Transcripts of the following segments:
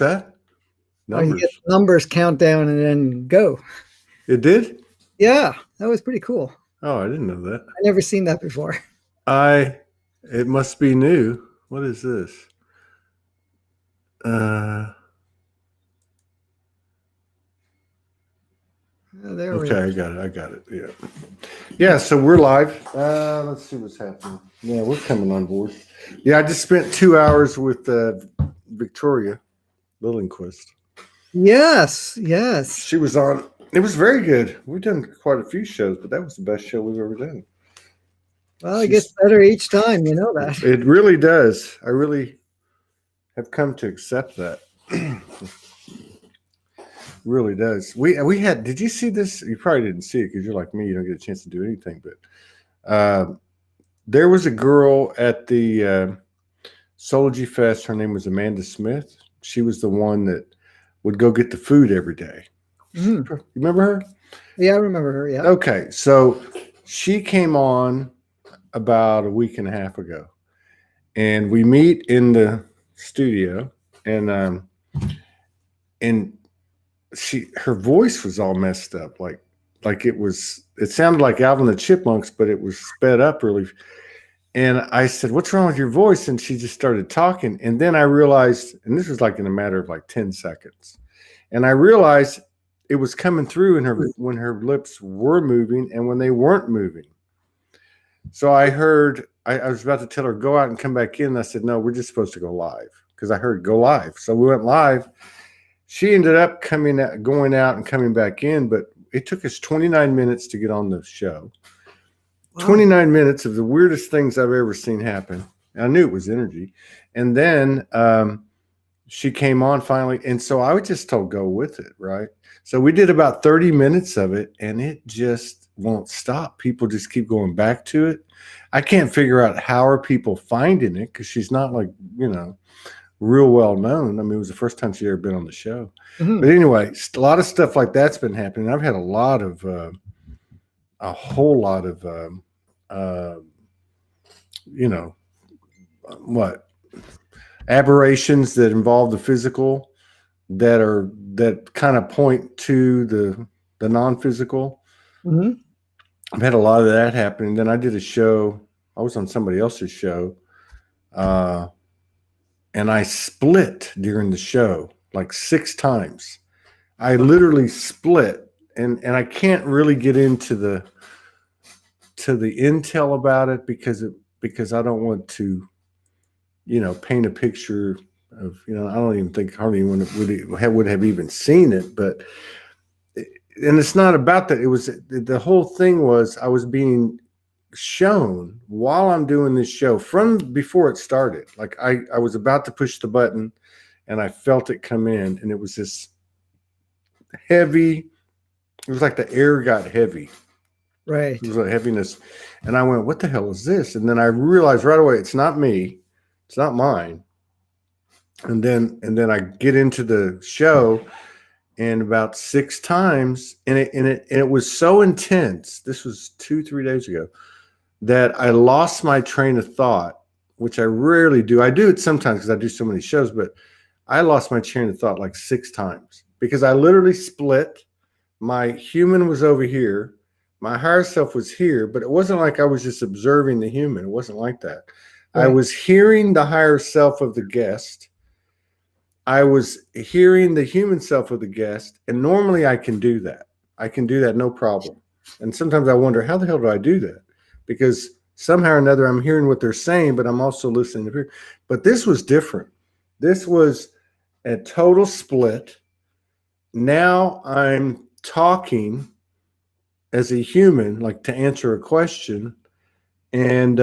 that? Oh, you get Numbers. numbers, countdown, and then go. It did? Yeah, that was pretty cool. Oh, I didn't know that. I never seen that before. It must be new. What is this? Uh, There we okay, I got it. Yeah. Yeah, so we're live. Let's see what's happening. Yeah, we're coming on board. Yeah, I just spent 2 hours with Victoria Lillenquist. Yes. She was on. It was very good. We've done quite a few shows, but that was the best show we've ever done. Well, it gets better each time, you know that. It really does. I really have come to accept that. Really does. We had. Did you see this? You probably didn't see it because you're like me. You don't get a chance to do anything. But there was a girl at the Soulspeaks Fest. Her name was Amanda Smith. She was the one that would go get the food every day. You remember her? Yeah, I remember her. Yeah. Okay, so she came on about a week and a half ago, and we meet in the studio, and her voice was all messed up, like it sounded like Alvin and the Chipmunks, but it was sped up really. And I said, "What's wrong with your voice?" And she just started talking, and then I realized, and this was like in a matter of like 10 seconds, and I realized it was coming through in her when her lips were moving and when they weren't moving. So I heard, I was about to tell her, go out and come back in. And I said, no, we're just supposed to go live, because I heard go live. So we went live. She ended up going out and coming back in, but it took us 29 minutes to get on the show. Wow. 29 minutes of the weirdest things I've ever seen happen. I knew it was energy. And then she came on finally. And so I was just told, go with it, right? So we did about 30 minutes of it, and it just won't stop. People just keep going back to it. I can't figure out how are people finding it, because she's not like, real well known. I mean, it was the first time she ever been on the show. Mm-hmm. But anyway, a lot of stuff like that's been happening. I've had a whole lot of, aberrations that involve the physical that kind of point to the non-physical. Mm-hmm. I've had a lot of that happening. Then I did a show. I was on somebody else's show, and I split during the show like 6 times. I literally split, and I can't really get into the intel about it because I don't want to, paint a picture of, I don't even think hardly anyone would have even seen it. But and it's not about that. It was, the whole thing was, I was being shown while I'm doing this show from before it started. Like I was about to push the button, and I felt it come in, and it was this heavy. It was like the air got heavy. Right. It was a heaviness. And I went, what the hell is this? And then I realized right away, it's not me. It's not mine. And then I get into the show, and about 6 times, and it was so intense. This was 2-3 days ago, that I lost my train of thought, which I rarely do. I do it sometimes because I do so many shows, but I lost my train of thought like 6 times because I literally split. My human was over here. My higher self was here, but it wasn't like I was just observing the human. It wasn't like that. Right. I was hearing the higher self of the guest. I was hearing the human self of the guest, and normally I can do that. I can do that no problem. And sometimes I wonder, how the hell do I do that? Because somehow or another I'm hearing what they're saying, but I'm also listening to hear. But this was different. This was a total split. Now I'm talking as a human, like to answer a question, and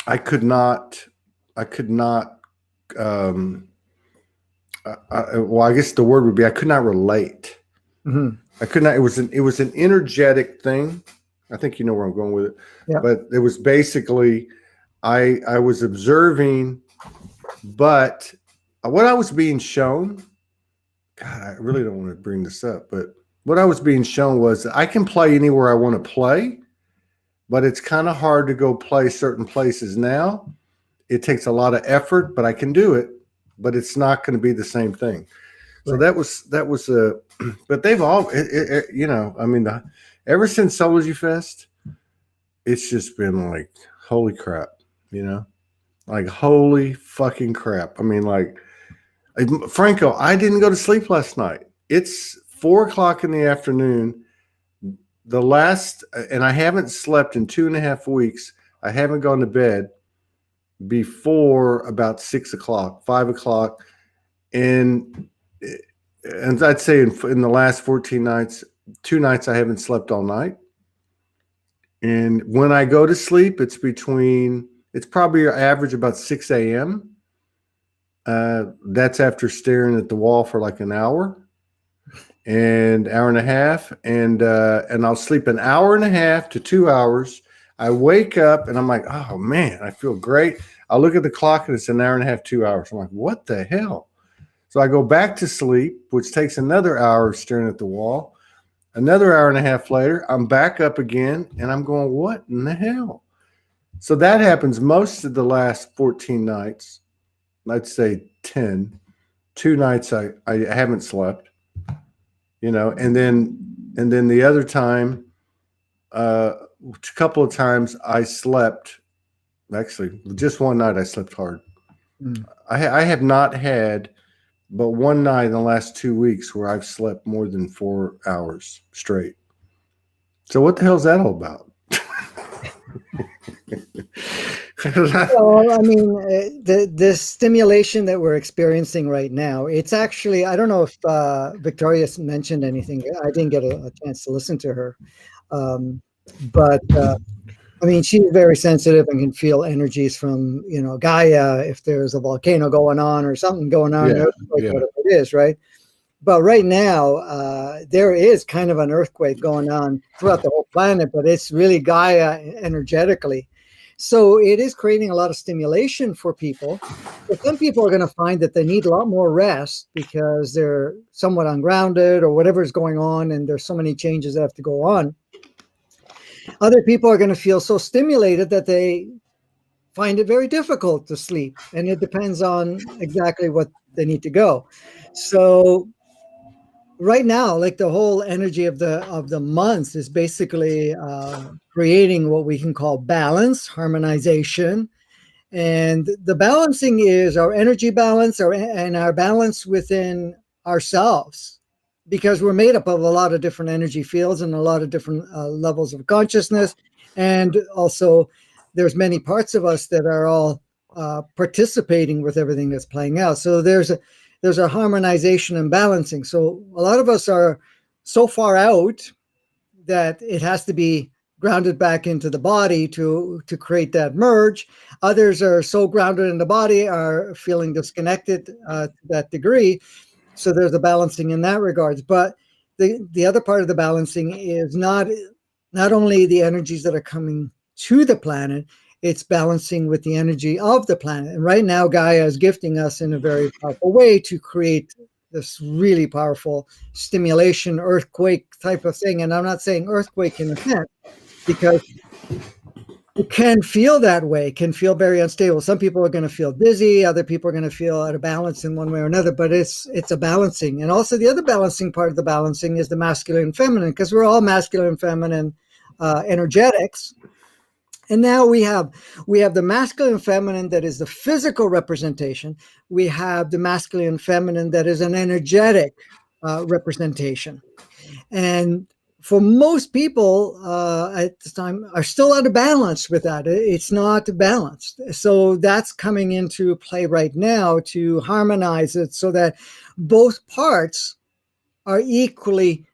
I could not. Well, I guess the word would be I could not relate. Mm-hmm. I could not. It was an energetic thing. I think you know where I'm going with it. Yeah. But it was basically I was observing, but what I was being shown. God, I really don't want to bring this up, but what I was being shown was that I can play anywhere I want to play, but it's kind of hard to go play certain places now. It takes a lot of effort, but I can do it. but it's not going to be the same thing. So Right. that was but they've all, you know, I mean, ever since Soulspeaks Fest, it's just been like, holy crap, you know, like holy fucking crap. I mean, like, Franco, I didn't go to sleep last night. It's 4 o'clock in the afternoon. And I haven't slept in 2.5 weeks. I haven't gone to bed before about 6 o'clock, 5 o'clock. And I'd say in the last 14 nights, 2 nights, I haven't slept all night. And when I go to sleep, it's probably average about 6 a.m. That's after staring at the wall for like an hour and hour and a half. And I'll sleep an hour and a half to 2 hours. I wake up and I'm like, oh man, I feel great. I look at the clock and it's an hour and a half, 2 hours. I'm like, what the hell? So I go back to sleep, which takes another hour staring at the wall. Another hour and a half later, I'm back up again and I'm going, what in the hell? So that happens most of the last 14 nights. I'd say 10. 2 nights I haven't slept, you know, and then the other time, a couple of times I slept. Actually, just one night I slept hard. I have not had but one night in the last 2 weeks where I've slept more than 4 hours straight. So what the hell is that all about? Well, I mean, the stimulation that we're experiencing right now, it's actually, I don't know if Victoria mentioned anything. I didn't get a chance to listen to her. But I mean, she's very sensitive and can feel energies from, you know, Gaia, if there's a volcano going on or something going on, whatever it is, right? But right now, there is kind of an earthquake going on throughout the whole planet, but it's really Gaia energetically. So it is creating a lot of stimulation for people. But some people are going to find that they need a lot more rest because they're somewhat ungrounded or whatever's going on, and there's so many changes that have to go on. Other people are going to feel so stimulated that they find it very difficult to sleep. And it depends on exactly what they need to go. So right now, like the whole energy of the month is basically creating what we can call balance, harmonization. And the balancing is our energy balance and our balance within ourselves, because we're made up of a lot of different energy fields and a lot of different levels of consciousness. And also there's many parts of us that are all participating with everything that's playing out. So there's a harmonization and balancing. So a lot of us are so far out that it has to be grounded back into the body to create that merge. Others are so grounded in the body, are feeling disconnected to that degree. So there's a balancing in that regards. But the other part of the balancing is not only the energies that are coming to the planet, it's balancing with the energy of the planet. And right now, Gaia is gifting us in a very powerful way to create this really powerful stimulation, earthquake type of thing. And I'm not saying earthquake in a sense, because it can feel that way, can feel very unstable. Some people are going to feel dizzy. Other people are going to feel out of balance in one way or another, but it's a balancing. And also the other balancing part of the balancing is the masculine and feminine, because we're all masculine and feminine energetics. And now we have the masculine and feminine that is the physical representation. We have the masculine and feminine that is an energetic representation. And for most people at this time are still out of balance with that. It's not balanced. So that's coming into play right now to harmonize it so that both parts are equally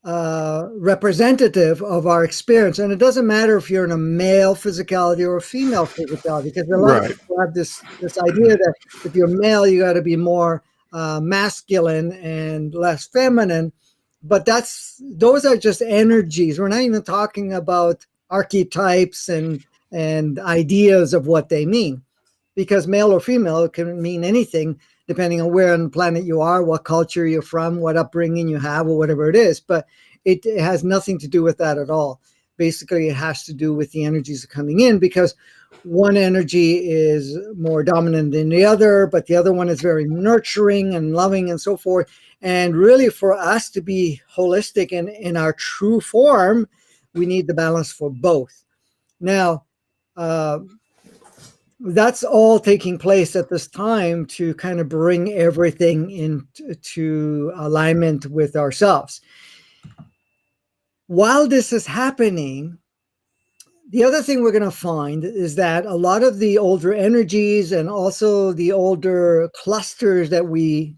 representative of our experience. And it doesn't matter if you're in a male physicality or a female physicality, because a lot of people have this idea that if you're male, you got to be more masculine and less feminine. But those are just energies. We're not even talking about archetypes and ideas of what they mean, because male or female can mean anything depending on where on the planet you are, what culture you're from, what upbringing you have, or whatever it is. But it has nothing to do with that at all. Basically, it has to do with the energies coming in, because one energy is more dominant than the other, but the other one is very nurturing and loving and so forth. And really, for us to be holistic and in our true form, we need the balance for both. Now, that's all taking place at this time to kind of bring everything into alignment with ourselves. While this is happening, the other thing we're going to find is that a lot of the older energies and also the older clusters that we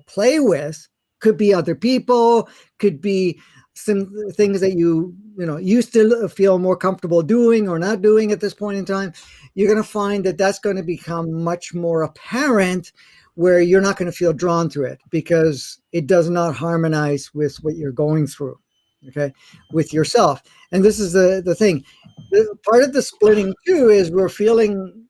play with could be other people, could be some things that you used to feel more comfortable doing or not doing at this point in time. You're going to find that that's going to become much more apparent, where you're not going to feel drawn to it because it does not harmonize with what you're going through, okay, with yourself. And this is the thing. Part of the splitting too is we're feeling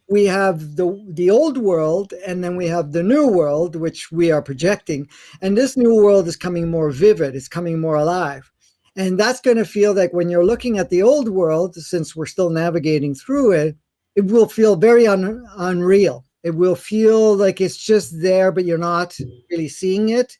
we have the old world, and then we have the new world, which we are projecting. And this new world is coming more vivid. It's coming more alive. And that's going to feel like when you're looking at the old world, since we're still navigating through it, it will feel very unreal. It will feel like it's just there, but you're not really seeing it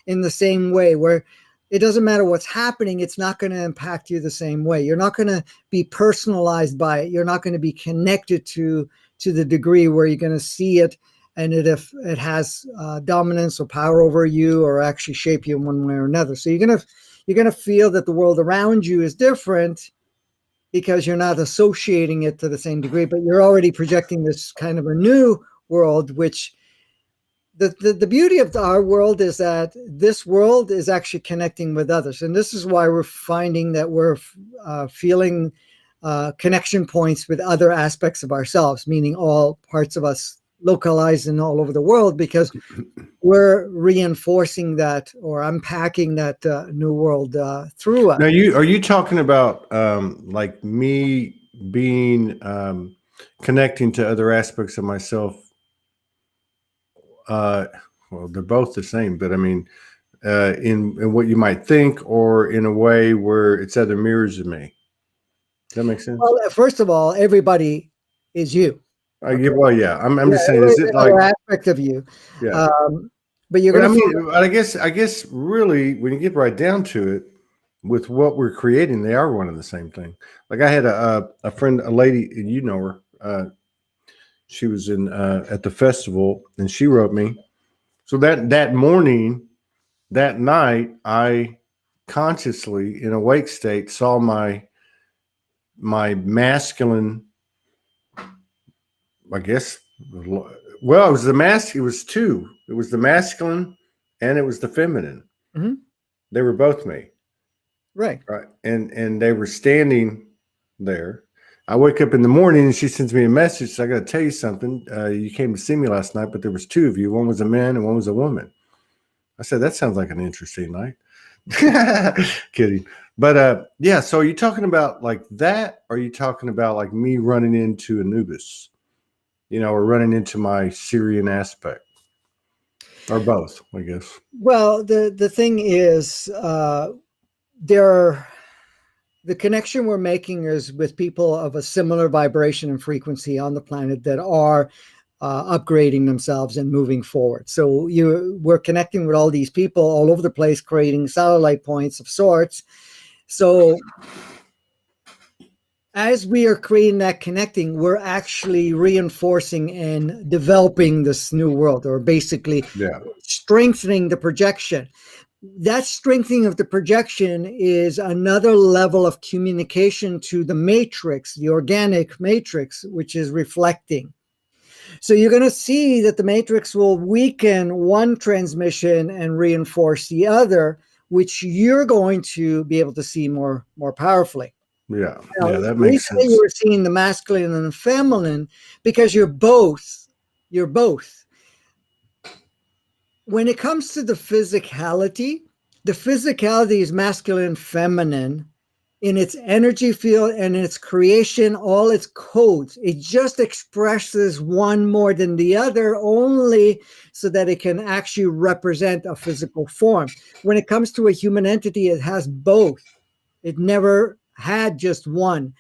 in the same way, where it doesn't matter what's happening. It's not going to impact you the same way. You're not going to be personalized by it. You're not going to be connected to the degree where you're going to see it, and if it has dominance or power over you, or actually shape you in one way or another. So you're going to feel that the world around you is different because you're not associating it to the same degree, but you're already projecting this kind of a new world, which the beauty of our world is that this world is actually connecting with others. And this is why we're finding that we're feeling connection points with other aspects of ourselves, meaning all parts of us localized and all over the world, because we're reinforcing that or unpacking that new world through us. Now, are you talking about like me being connecting to other aspects of myself? Well, they're both the same, but I mean, in what you might think, or in a way where it's other mirrors of me. Does that make sense? Well, first of all, everybody is you. Okay. Well, yeah. I'm just saying, is it like aspect of you? Yeah. But you're going to. I guess really, when you get right down to it, with what we're creating, they are one and the same thing. Like I had a friend, a lady, and you know her. She was in at the festival, and she wrote me. So that morning, that night, I consciously, in awake state, saw my masculine. I guess. Well, it was it was two. It was the masculine, and it was the feminine. Mm-hmm. They were both me. Right. And they were standing there. I wake up in the morning and she sends me a message. I got to tell you something. You came to see me last night, but there was two of you. One was a man and one was a woman. I said, that sounds like an interesting night. Kidding. But yeah, so are you talking about like that? Or are you talking about like me running into Anubis, or running into my Syrian aspect? Or both, I guess. Well, the thing is, the connection we're making is with people of a similar vibration and frequency on the planet that are upgrading themselves and moving forward. So we're connecting with all these people all over the place, creating satellite points of sorts. So as we are creating that connecting, we're actually reinforcing and developing this new world, or basically strengthening the projection. That strengthening of the projection is another level of communication to the matrix, the organic matrix, which is reflecting. So you're going to see that the matrix will weaken one transmission and reinforce the other, which you're going to be able to see more powerfully. Yeah, now, that makes sense. You were seeing the masculine and the feminine because you're both. You're both. When it comes to the physicality is masculine, feminine in its energy field and in its creation, all its codes. It just expresses one more than the other only so that it can actually represent a physical form. When it comes to a human entity, it has both. It never had just one.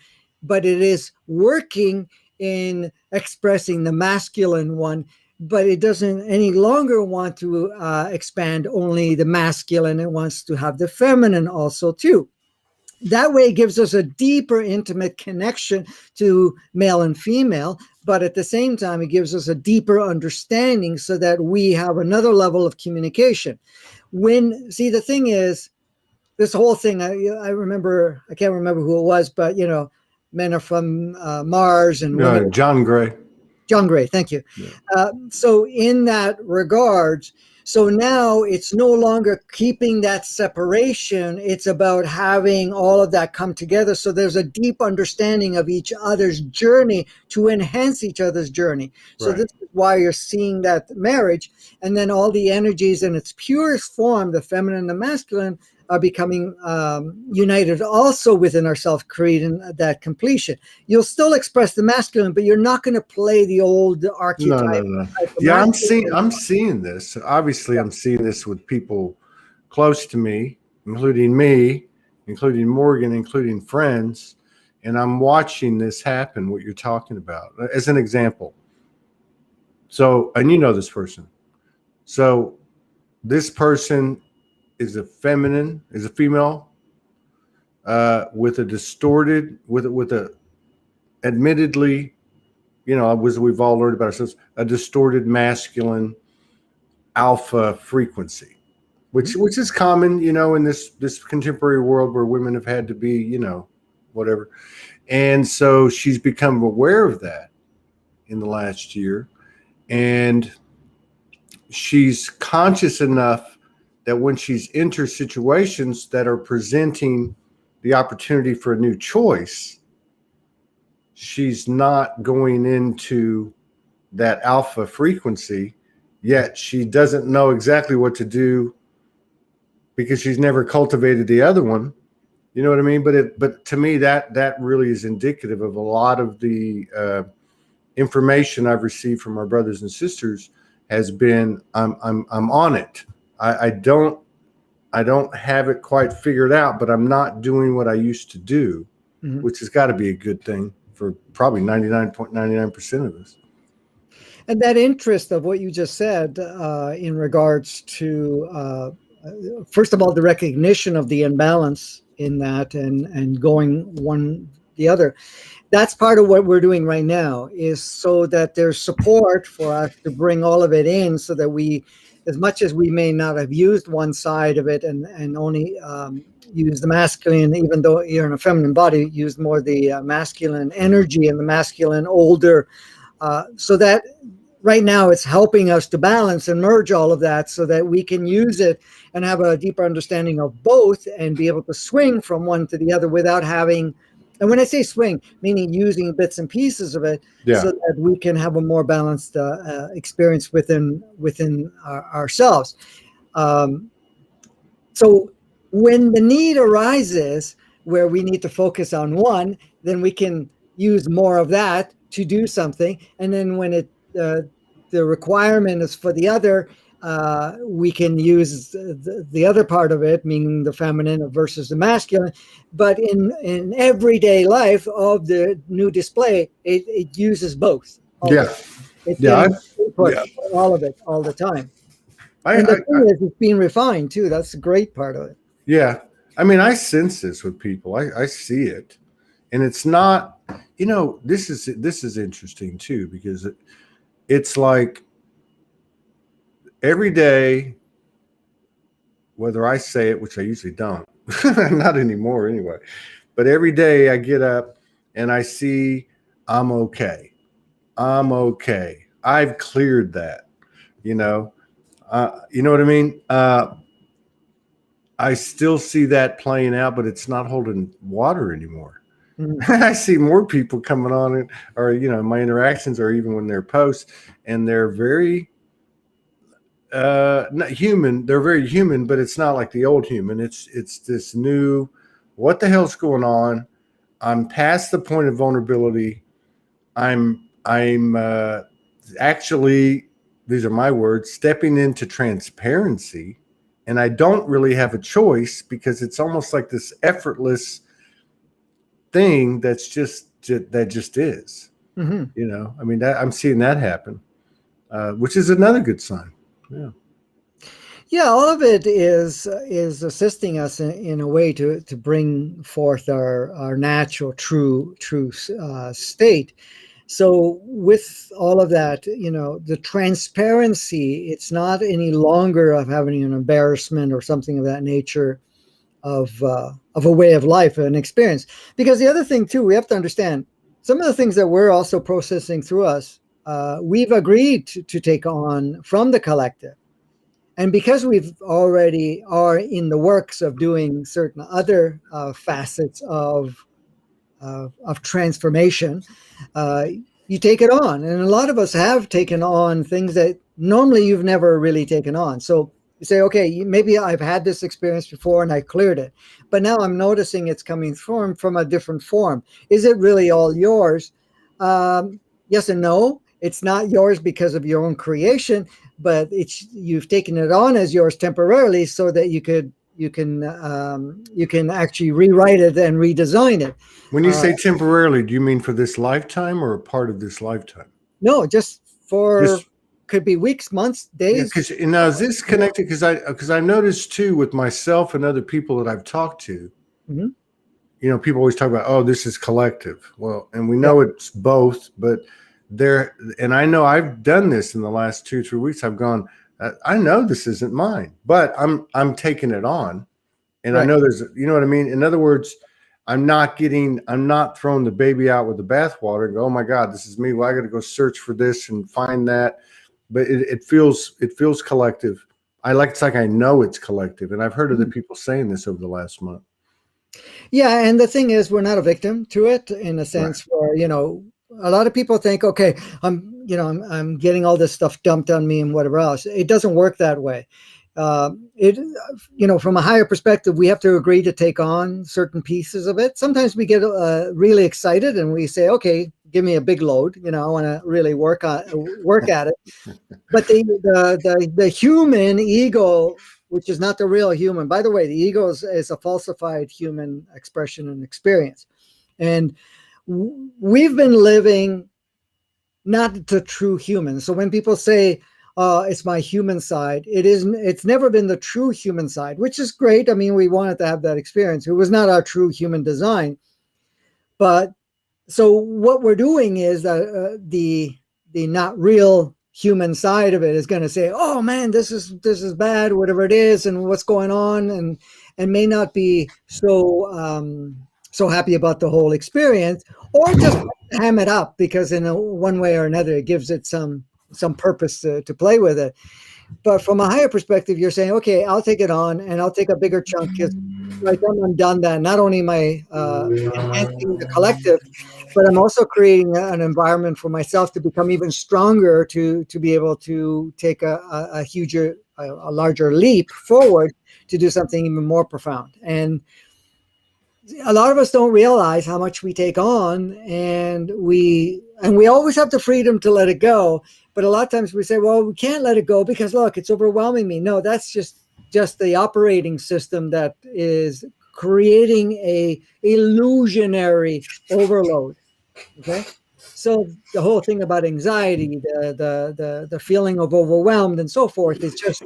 but it is working in expressing the masculine one, but it doesn't any longer want to expand only the masculine. It wants to have the feminine also too. That way it gives us a deeper intimate connection to male and female, but at the same time it gives us a deeper understanding so that we have another level of communication. The thing is, this whole thing, I remember, I can't remember who it was, but men are from Mars and women. John Gray. John Gray, thank you. Yeah. So in that regards, so now it's no longer keeping that separation. It's about having all of that come together. So there's a deep understanding of each other's journey to enhance each other's journey. So right. This is why you're seeing that marriage. And then all the energies in its purest form, the feminine and the masculine, are becoming united also within ourselves, creating that completion. You'll still express the masculine, but you're not going to play the old archetype. No. Yeah, I'm seeing this. Obviously, yeah. I'm seeing this with people close to me, including Morgan, including friends, and I'm watching this happen, what you're talking about. As an example. So, and you know this person. So this person is a female with a distorted, with a admittedly, we've all learned about ourselves, a distorted masculine alpha frequency, which is common, in this contemporary world where women have had to be, whatever. And so she's become aware of that in the last year, and she's conscious enough that when she's entered situations that are presenting the opportunity for a new choice, she's not going into that alpha frequency, yet she doesn't know exactly what to do because she's never cultivated the other one. You know what I mean? But to me, that really is indicative of a lot of the information I've received from our brothers and sisters has been, I'm on it. I don't have it quite figured out, but I'm not doing what I used to do, mm-hmm. which has got to be a good thing for probably 99.99% of us. And that interest of what you just said in regards to, first of all, the recognition of the imbalance in that and going one the other. That's part of what we're doing right now, is so that there's support for us to bring all of it in, so that we, as much as we may not have used one side of it and only use the masculine, even though you're in a feminine body, use more the masculine energy and the masculine older, so that right now it's helping us to balance and merge all of that so that we can use it and have a deeper understanding of both and be able to swing from one to the other without having, and when I say swing, meaning using bits and pieces of it, so that we can have a more balanced experience within ourselves. So when the need arises where we need to focus on one, then we can use more of that to do something. And then when the requirement is for the other, we can use the other part of it, meaning the feminine versus the masculine. But in everyday life of the new display, it uses both. It's all of it all the time. And the thing is, it's being refined too. That's the great part of it. Yeah. I mean, I sense this with people. I see it. And it's not, this is interesting too, because it's like every day, whether I say it, which I usually don't, not anymore anyway, but every day I get up and I see I'm okay. I'm okay. I've cleared that, you know what I mean? I still see that playing out, but it's not holding water anymore. Mm-hmm. I see more people coming on it, or, my interactions, or even when they're posts, and they're very not human. They're very human, but it's not like the old human. It's this new, what the hell's going on? I'm past the point of vulnerability. I'm actually, these are my words, stepping into transparency, and I don't really have a choice, because it's almost like this effortless thing that's just that just is. Mm-hmm. You know, I mean, that I'm seeing that happen, which is another good sign. Yeah. Yeah, all of it is assisting us in a way to bring forth our natural, true state. So with all of that, the transparency, it's not any longer of having an embarrassment or something of that nature of a way of life, an experience. Because the other thing too, we have to understand some of the things that we're also processing through us, we've agreed to take on from the collective. And because we've already are in the works of doing certain other facets of transformation, uh, you take it on. And a lot of us have taken on things that normally you've never really taken on. So you say, okay, maybe I've had this experience before and I cleared it, but now I'm noticing it's coming from a different form. Is it really all yours? Yes and no. It's not yours because of your own creation, but you've taken it on as yours temporarily so that you can actually rewrite it and redesign it. When you Uh, say temporarily, do you mean for this lifetime or a part of this lifetime? no, just for Just could be weeks, months, yeah, days. because now is this connected? Because I noticed too with myself and other people that I've talked to, Mhm. people always talk about, oh, this is collective. Well, and we Yeah. know it's both, but there, and I know I've done this in the last 2 3 weeks. I've gone, I know this isn't mine, but I'm taking it on, and I Right. know there's, you know what I mean. In other words, I'm not throwing the baby out with the bathwater and go, oh my God, this is me. Well, I got to go search for this and find that. But it feels collective. It's like I know it's collective, and I've heard other Mhm. people saying this over the last month. Yeah, and the thing is, we're not a victim to it in a Right. sense where, a lot of people think, okay, I'm getting all this stuff dumped on me and whatever else. It doesn't work that way. It, from a higher perspective, we have to agree to take on certain pieces of it. Sometimes we get really excited and we say, okay, give me a big load. I want to really work at it. But the human ego, which is not the real human, by the way, the ego is a falsified human expression and experience. And we've been living not the true human. So when people say, it's my human side, it's never been the true human side, which is great. I mean, we wanted to have that experience. It was not our true human design. But so what we're doing is that the not real human side of it is going to say, oh man, this is bad, whatever it is, and what's going on, and may not be so happy about the whole experience, or just ham it up because in one way or another it gives it some purpose to play with it. But from a higher perspective, you're saying, okay, I'll take it on and I'll take a bigger chunk because right then I'm done that. Not only am I enhancing the collective, but I'm also creating an environment for myself to become even stronger to be able to take a larger leap forward to do something even more profound. And a lot of us don't realize how much we take on, and we always have the freedom to let it go. But a lot of times we say, well, we can't let it go because look, it's overwhelming me. No, that's just the operating system that is creating a illusionary overload. Okay. So the whole thing about anxiety, the feeling of overwhelmed and so forth, is just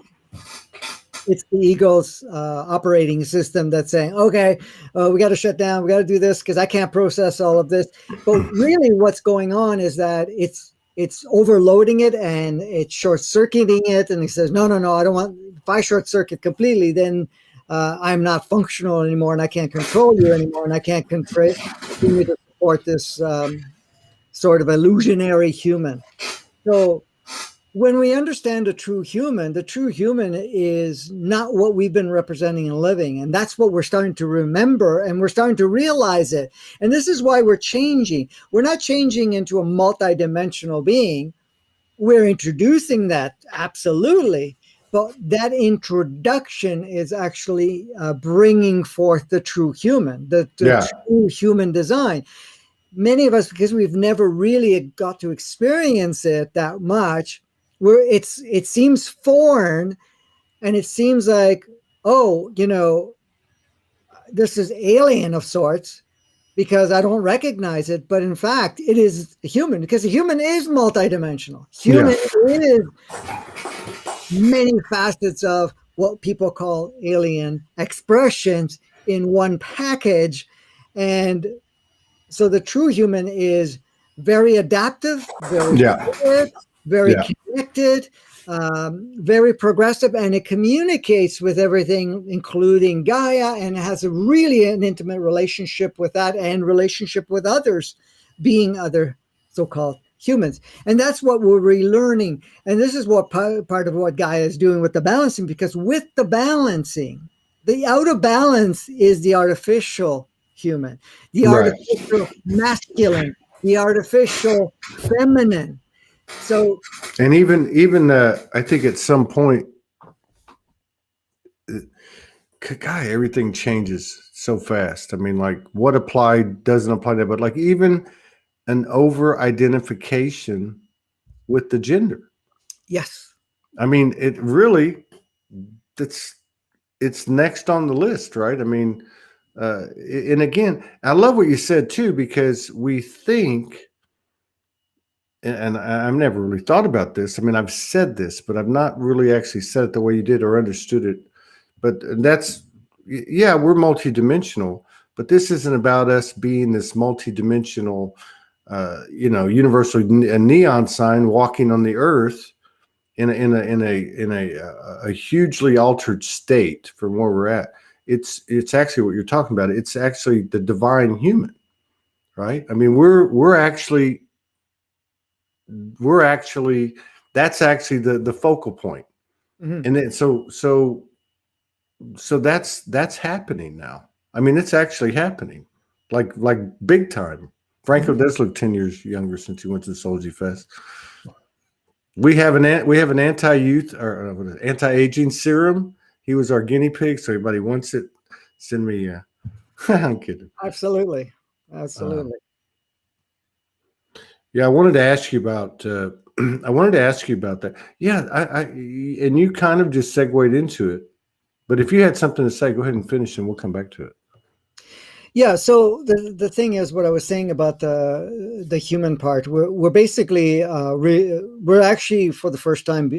it's the ego's operating system that's saying, okay, we got to shut down. We got to do this because I can't process all of this. But really what's going on is that it's overloading it and it's short circuiting it. And it says, no, no, no, I don't want, if I short circuit completely, then I'm not functional anymore and I can't control you anymore. And I can't continue to support this sort of illusionary human. So when we understand the true human is not what we've been representing and living. And that's what we're starting to remember and we're starting to realize it. And this is why we're changing. We're not changing into a multidimensional being. We're introducing that, absolutely. But that introduction is actually bringing forth the true human, the Yeah. true human design. Many of us, because we've never really got to experience it that much, it seems foreign, and it seems like, oh, this is alien of sorts. because I don't recognize it. But in fact, it is human, because a human is multidimensional. Human is many facets of what people call alien expressions in one package. And so the true human is very adaptive, very Yeah. good, very Yeah. connected, very progressive, and it communicates with everything, including Gaia, and has a really an intimate relationship with that and relationship with others, being other so-called humans. And that's what we're relearning. And this is what part of what Gaia is doing with the balancing, because with the balancing, the out of balance is the artificial human, the Right. artificial masculine, the artificial feminine. So, And even I think at some point, guy, everything changes so fast. I mean, like what applied doesn't apply there, but like even an over identification with the gender. yes. I mean, it really it's next on the list, right? I mean, and again, I love what you said too, because we think, and I've never really thought about this. I mean, I've said this, but I've not really actually said it the way you did or understood it. But that's, yeah, we're multidimensional, but this isn't about us being this multidimensional, universal neon sign walking on the earth in a hugely altered state from where we're at. It's actually what you're talking about. It's actually the divine human, right? I mean, we're actually that's actually the focal point. Mm-hmm. And then so that's happening now. I mean, it's actually happening, like big time. Franco does look 10 years younger since he went to the Soul Fest. We have an anti-youth or anti-aging serum. He was our guinea pig, so anybody wants it, send me. I'm kidding. Absolutely. Yeah, I wanted to ask you about. I wanted to ask you about that. Yeah, and you kind of just segued into it. But if you had something to say, go ahead and finish, and we'll come back to it. Yeah. So the thing is, what I was saying about the human part, we're basically we're actually for the first time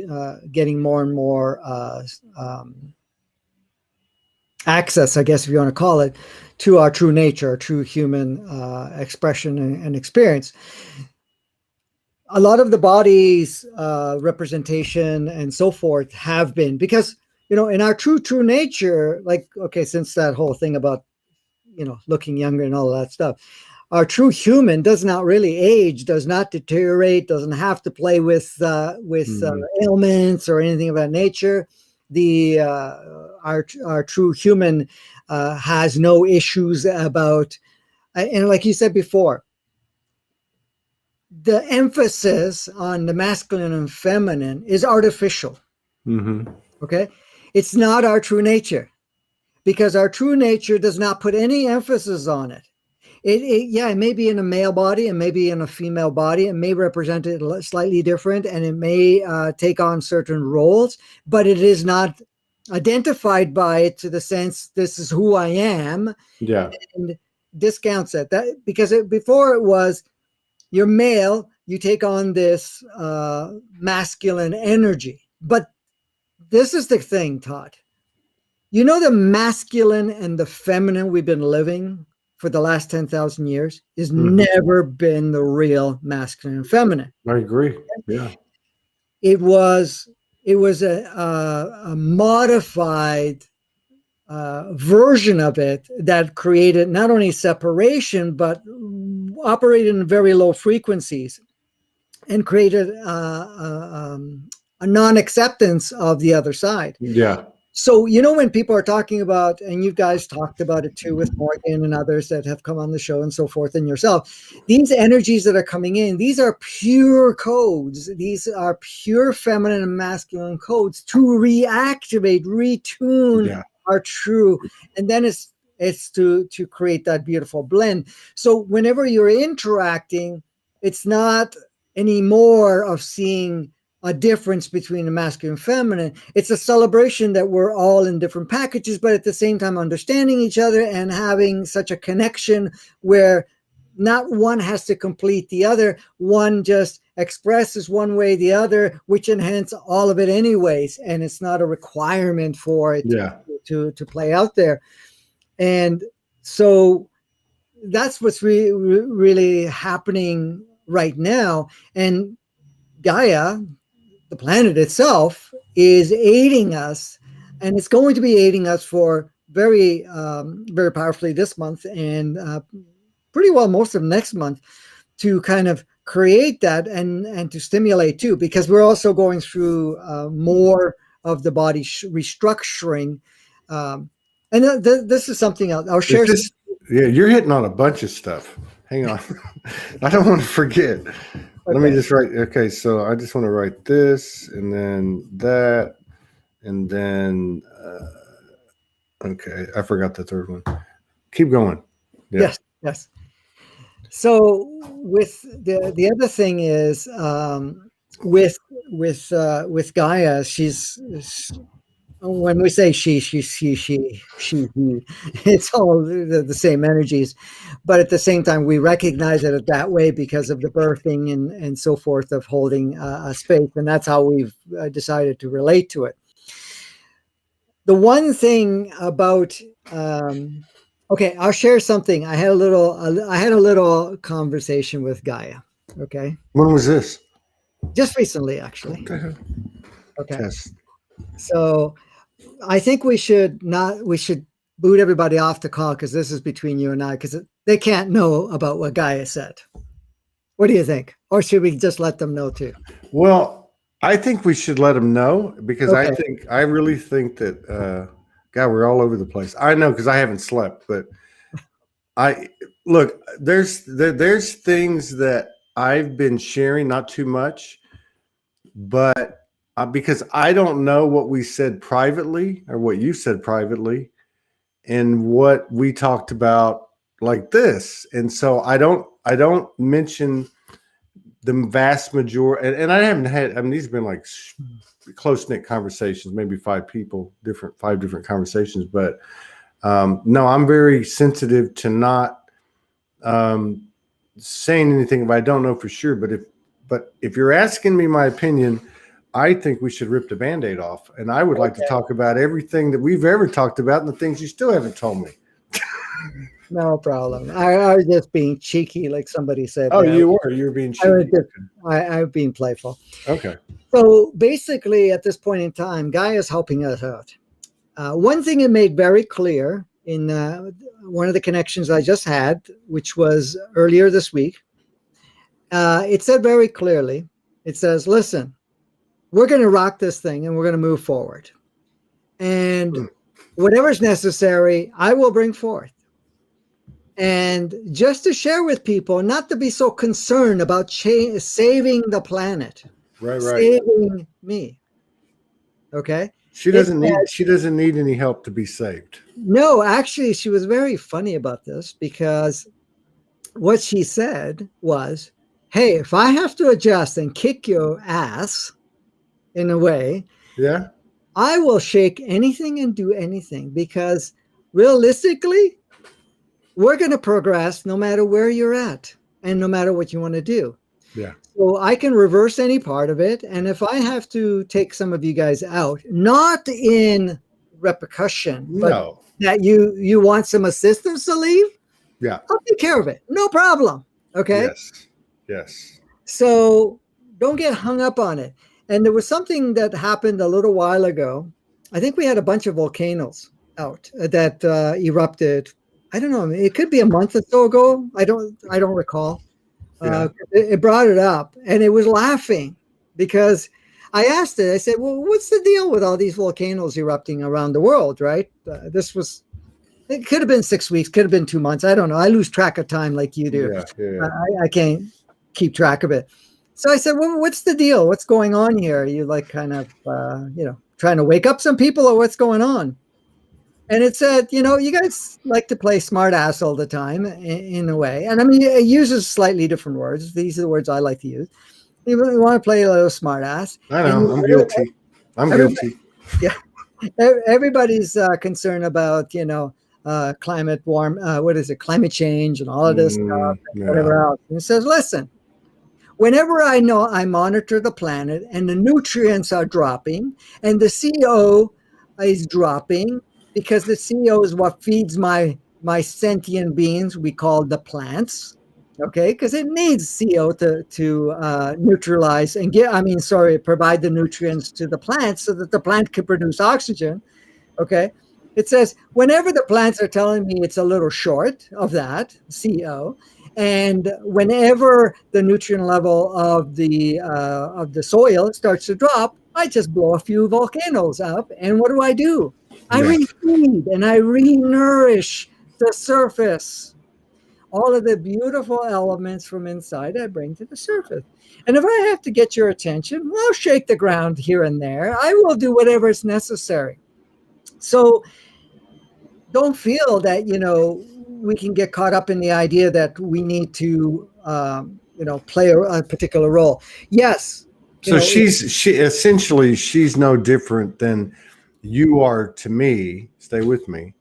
getting more and more access, I guess if you want to call it, to our true nature, our true human expression and experience. A lot of the body's representation and so forth have been, because in our true nature, like, okay, since that whole thing about looking younger and all that stuff, our true human does not really age, does not deteriorate, doesn't have to play with ailments or anything of that nature. The our true human has no issues about, and like you said before, the emphasis on the masculine and feminine is artificial. Mm-hmm. Okay, it's not our true nature, because our true nature does not put any emphasis on it. It may be in a male body and maybe in a female body. It may represent it slightly different, and it may take on certain roles, but it is not identified by it to the sense, this is who I am. Yeah. And discounts it. That because before it was, you're male, you take on this masculine energy. But this is the thing, Todd. The masculine and the feminine we've been living for the last 10,000 years has never been the real masculine and feminine. I agree. Yeah. It was a modified version of it that created not only separation, but operated in very low frequencies and created a non-acceptance of the other side. Yeah. So, when people are talking about, and you guys talked about it too with Morgan and others that have come on the show and so forth, and yourself, these energies that are coming in, these are pure codes. These are pure feminine and masculine codes to reactivate, retune our true. And then it's to create that beautiful blend. So whenever you're interacting, it's not anymore of seeing a difference between the masculine and feminine. It's a celebration that we're all in different packages, but at the same time understanding each other and having such a connection where not one has to complete the other. One just expresses one way, the other, which enhance all of it anyways. And it's not a requirement for it to play out there. And so that's what's really happening right now. And Gaia, the planet itself, is aiding us, and it's going to be aiding us for very powerfully this month and pretty well most of next month to kind of create that and to stimulate too, because we're also going through more of the body restructuring. And this is something else. I'll share. Yeah, you're hitting on a bunch of stuff. Hang on. I don't want to forget. Okay. Let me just write. Okay, so I just want to write this and then that. And then, okay, I forgot the third one. Keep going. Yeah. Yes. So with the other thing is with Gaia, she's when we say she, it's all the same energies, but at the same time we recognize it that way because of the birthing and so forth of holding a space, and that's how we've decided to relate to it. The one thing about okay, I'll share something. I had a little conversation with Gaia. Okay. When was this? Just recently, actually. Okay. Yes. So I think we should boot everybody off the call because this is between you and I, because they can't know about what Gaia said. What do you think? Or should we just let them know too? Well, I think we should let them know because I really think that God, we're all over the place. I know because I haven't slept, but there's things that I've been sharing, not too much, but because I don't know what we said privately or what you said privately and what we talked about like this. And so I don't mention the vast majority, and I haven't had, these have been like close-knit conversations, maybe five different conversations, but no, I'm very sensitive to not saying anything if I don't know for sure. But if you're asking me my opinion, I think we should rip the Band-Aid off, and I would like to talk about everything that we've ever talked about and the things you still haven't told me. No problem. I was just being cheeky, like somebody said. Oh, you were being cheeky. I'm being playful. Okay. So basically, at this point in time, Gaia is helping us out. One thing it made very clear in one of the connections I just had, which was earlier this week, it said very clearly, it says, listen, we're going to rock this thing and we're going to move forward. And whatever's necessary, I will bring forth. And just to share with people, not to be so concerned about saving the planet, saving me. Okay. She doesn't need any help to be saved. No, actually, she was very funny about this because what she said was, hey, if I have to adjust and kick your ass in a way, yeah, I will shake anything and do anything, because realistically, we're going to progress no matter where you're at and no matter what you want to do. Yeah. So I can reverse any part of it. And if I have to take some of you guys out, not in repercussion, but that you want some assistance to leave, yeah, I'll take care of it. No problem. Okay. Yes. So don't get hung up on it. And there was something that happened a little while ago. I think we had a bunch of volcanoes out that erupted. I don't know. It could be a month or so ago. I don't recall. Yeah. It brought it up, and it was laughing because I asked it. I said, "Well, what's the deal with all these volcanoes erupting around the world?" Right? It could have been 6 weeks, could have been 2 months. I don't know. I lose track of time like you do. Yeah. I can't keep track of it. So I said, "Well, what's the deal? What's going on here? Are you like kind of trying to wake up some people, or what's going on?" And it said, you guys like to play smart ass all the time in a way. And I mean, it uses slightly different words. These are the words I like to use. You want to play a little smart ass. I And know. I'm guilty. I'm everybody, guilty. yeah, everybody's concerned about, climate change and all of this stuff and Yeah. whatever else. And it says, listen, whenever I know I monitor the planet and the nutrients are dropping and the CO is dropping, because the CO is what feeds my sentient beings we call the plants, okay, because it needs CO to neutralize and provide the nutrients to the plants so that the plant can produce oxygen. Okay. It says whenever the plants are telling me it's a little short of that CO, and whenever the nutrient level of the soil starts to drop, I just blow a few volcanoes up, and what do? I Yeah. refeed and I re-nourish the surface. All of the beautiful elements from inside I bring to the surface. And if I have to get your attention, well, I'll shake the ground here and there. I will do whatever is necessary. So don't feel that, we can get caught up in the idea that we need to, play a particular role. Yes. So she's no different than you are to me. Stay with me.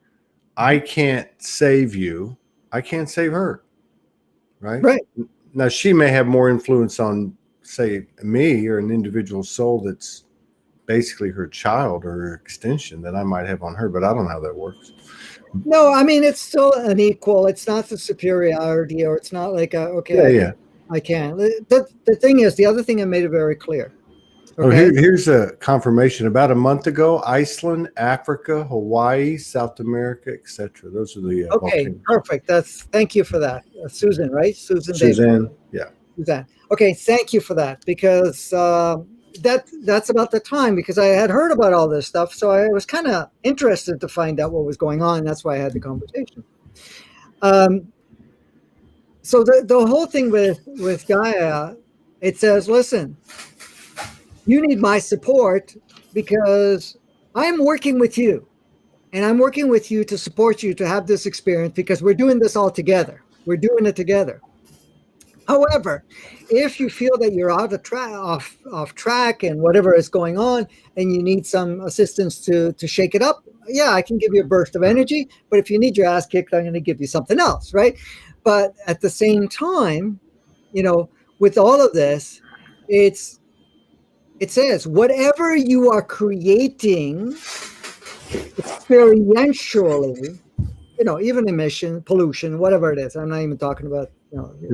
I can't save you. I can't save her. Right. Right. Now she may have more influence on, say, me or an individual soul that's basically her child or her extension than I might have on her, but I don't know how that works. No, I mean, it's still an equal. It's not the superiority, or it's not like, Yeah. I can't. The thing is, the other thing I made it very clear. Oh, Okay. here's a confirmation. About a month ago, Iceland, Africa, Hawaii, South America, etc. Those are the Okay, volcanoes. perfect. Thank you for that. Susan, right? Susan Davis. Suzanne, yeah. Suzanne. Okay, thank you for that, because that's about the time, because I had heard about all this stuff, so I was kind of interested to find out what was going on. And that's why I had the conversation. So the whole thing with Gaia, it says, listen, you need my support because I'm working with you, and I'm working with you to support you to have this experience, because we're doing this all together. We're doing it together. However, if you feel that you're off track and whatever is going on, and you need some assistance to shake it up, yeah, I can give you a burst of energy. But if you need your ass kicked, I'm going to give you something else, right? But at the same time, with all of this, it says whatever you are creating experientially, even emission, pollution, whatever it is. I'm not even talking about,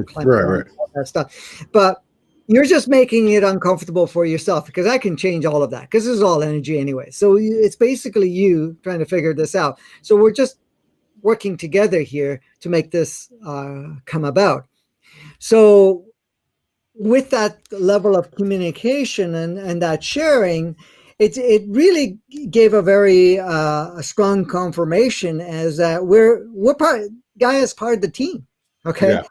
climate Right. all that stuff. But you're just making it uncomfortable for yourself, because I can change all of that, because this is all energy anyway. So it's basically you trying to figure this out. So we're just working together here to make this come about. So with that level of communication and that sharing, it really gave a very strong confirmation as that we're part. Gaia's part of the team, okay, Yeah.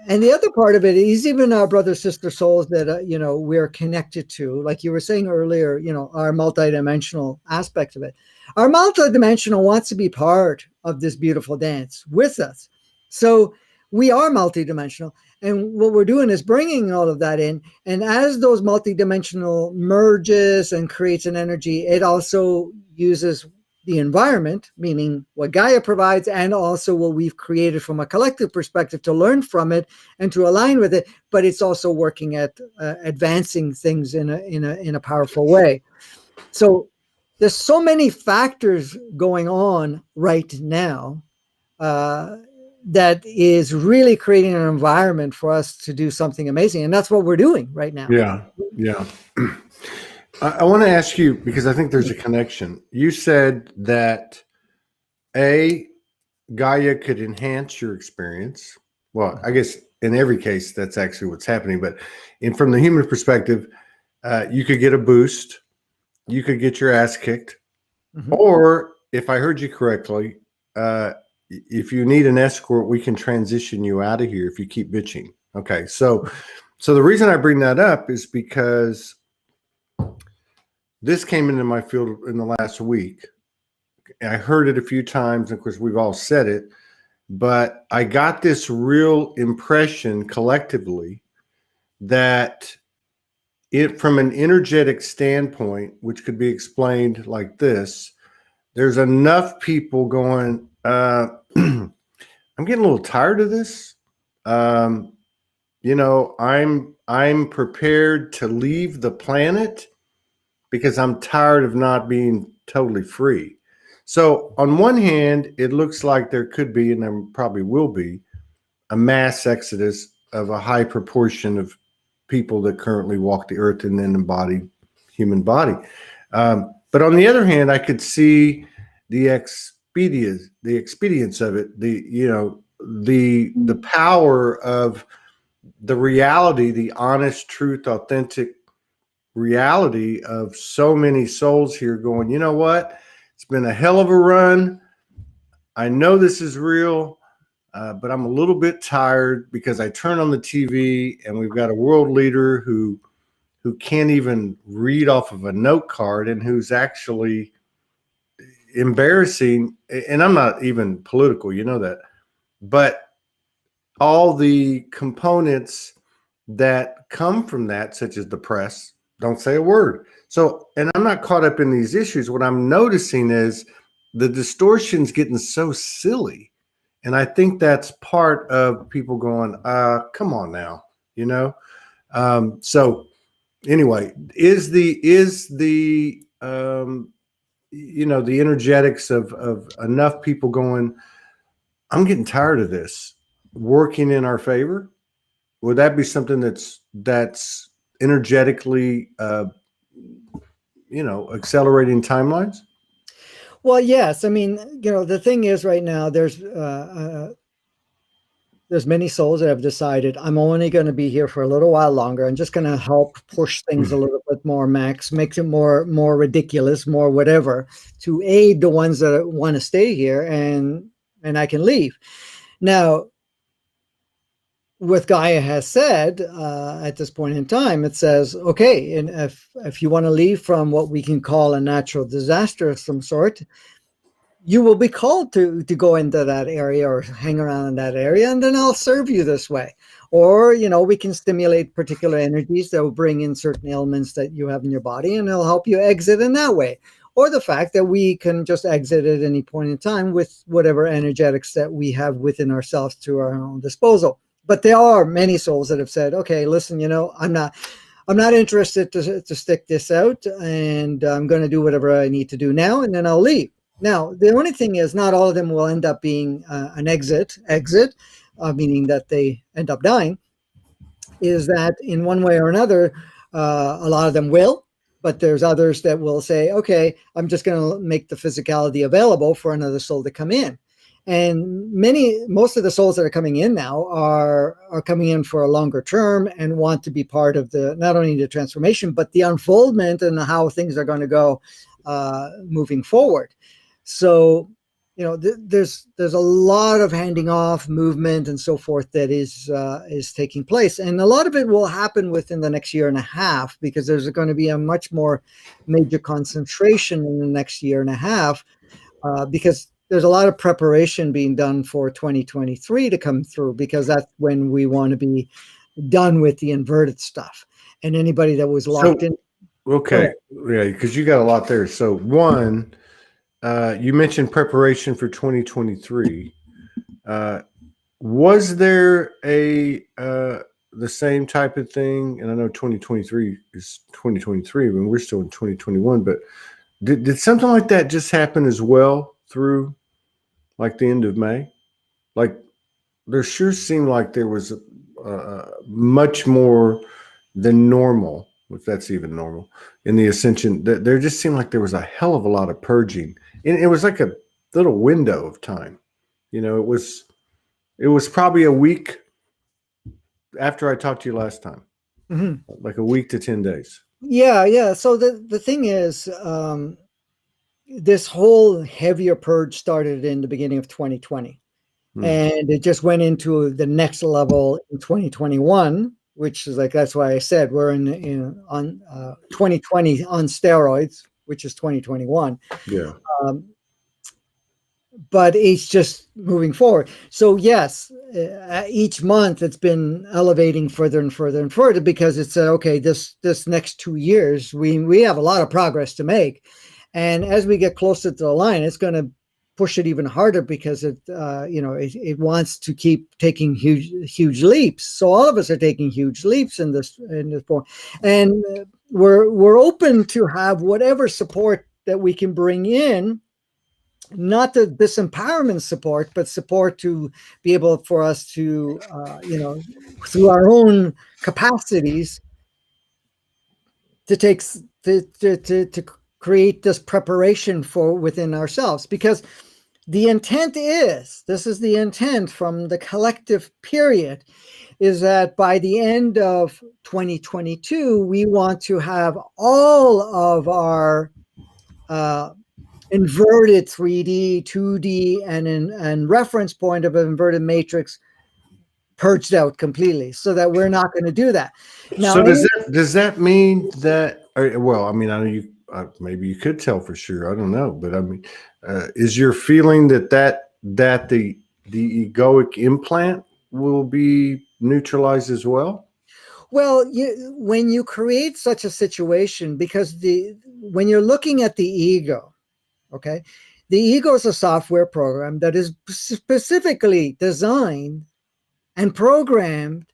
and the other part of it is even our brother sister souls that we're connected to, like you were saying earlier, our multidimensional aspect of it. Our multidimensional wants to be part of this beautiful dance with us, so we are multidimensional. And what we're doing is bringing all of that in. And as those multidimensional merges and creates an energy, it also uses the environment, meaning what Gaia provides, and also what we've created from a collective perspective to learn from it and to align with it. But it's also working at advancing things in a powerful way. So there's so many factors going on right now that is really creating an environment for us to do something amazing. And that's what we're doing right now. Yeah. I want to ask you, because I think there's a connection. You said that Gaia could enhance your experience. Well, I guess in every case, that's actually what's happening. But from the human perspective, you could get a boost. You could get your ass kicked. Mm-hmm. Or if I heard you correctly, if you need an escort, we can transition you out of here if you keep bitching. Okay. So the reason I bring that up is because this came into my field in the last week. I heard it a few times. Of course, we've all said it, but I got this real impression collectively that it, from an energetic standpoint, which could be explained like this, there's enough people going, I'm getting a little tired of this. I'm prepared to leave the planet because I'm tired of not being totally free. So on one hand, it looks like there could be, and there probably will be, a mass exodus of a high proportion of people that currently walk the earth and then embody human body. But on the other hand, I could see the expedience of it, the power of the reality, the honest, truth, authentic reality of so many souls here going, you know what? It's been a hell of a run. I know this is real, but I'm a little bit tired because I turn on the TV and we've got a world leader who can't even read off of a note card and who's actually embarrassing. And I'm not even political, you know that, but all the components that come from that, such as the press, don't say a word. So, and I'm not caught up in these issues. What I'm noticing is the distortion's getting so silly. And I think that's part of people going, come on now, you know? So anyway, is the the energetics of enough people going, I'm getting tired of this, working in our favor? Would that be something that's energetically, accelerating timelines? Well, yes. I mean, the thing is, right now there's many souls that have decided I'm only going to be here for a little while longer. I'm just going to help push things a little bit more, max, make it more ridiculous, more whatever, to aid the ones that want to stay here, and I can leave. Now, what Gaia has said at this point in time, it says, okay, and if you want to leave from what we can call a natural disaster of some sort, you will be called to go into that area or hang around in that area, and then I'll serve you this way. Or, we can stimulate particular energies that will bring in certain ailments that you have in your body, and it'll help you exit in that way. Or the fact that we can just exit at any point in time with whatever energetics that we have within ourselves to our own disposal. But there are many souls that have said, okay, listen, I'm not interested to stick this out, and I'm going to do whatever I need to do now, and then I'll leave. Now, the only thing is, not all of them will end up being an exit, meaning that they end up dying, is that in one way or another, a lot of them will, but there's others that will say, okay, I'm just going to make the physicality available for another soul to come in. And most of the souls that are coming in now are coming in for a longer term and want to be part of not only the transformation, but the unfoldment and how things are going to go moving forward. So, there's a lot of handing off movement and so forth that is taking place. And a lot of it will happen within the next year and a half, because there's going to be a much more major concentration in the next year and a half, because there's a lot of preparation being done for 2023 to come through, because that's when we want to be done with the inverted stuff. And anybody that was locked in. Okay. Yeah, because you got a lot there. So one, you mentioned preparation for 2023. Was there the same type of thing? And I know 2023 is 2023, when we're still in 2021, but did something like that just happen as well through like the end of May? Like, there sure seemed like there was much more than normal, if that's even normal, in the ascension. There just seemed like there was a hell of a lot of purging. And it was like a little window of time. It was probably a week after I talked to you last time. Mm-hmm. Like a week to 10 days. Yeah. So the thing is, this whole heavier purge started in the beginning of 2020. And it just went into the next level in 2021, which is that's why I said we're on 2020 on steroids, which is 2021. Yeah. but it's just moving forward. So yes, each month it's been elevating further and further and further, because it's okay, this next 2 years we have a lot of progress to make, and as we get closer to the line, it's going to push it even harder, because it wants to keep taking huge leaps. So all of us are taking huge leaps in this point, and we're open to have whatever support that we can bring in, not the disempowerment support, but support to be able for us to, through our own capacities, to take to create this preparation for within ourselves. Because the intent is, this is the intent from the collective period, is that by the end of 2022, we want to have all of our inverted 3D, 2D, and reference point of an inverted matrix purged out completely, so that we're not going to do that. Now, So does that mean that? Well, I mean, I know you. Maybe you could tell for sure. I don't know, but I mean, is your feeling that the egoic implant will be neutralized as well? well, when you create such a situation, because when you're looking at the ego, okay, the ego is a software program that is specifically designed and programmed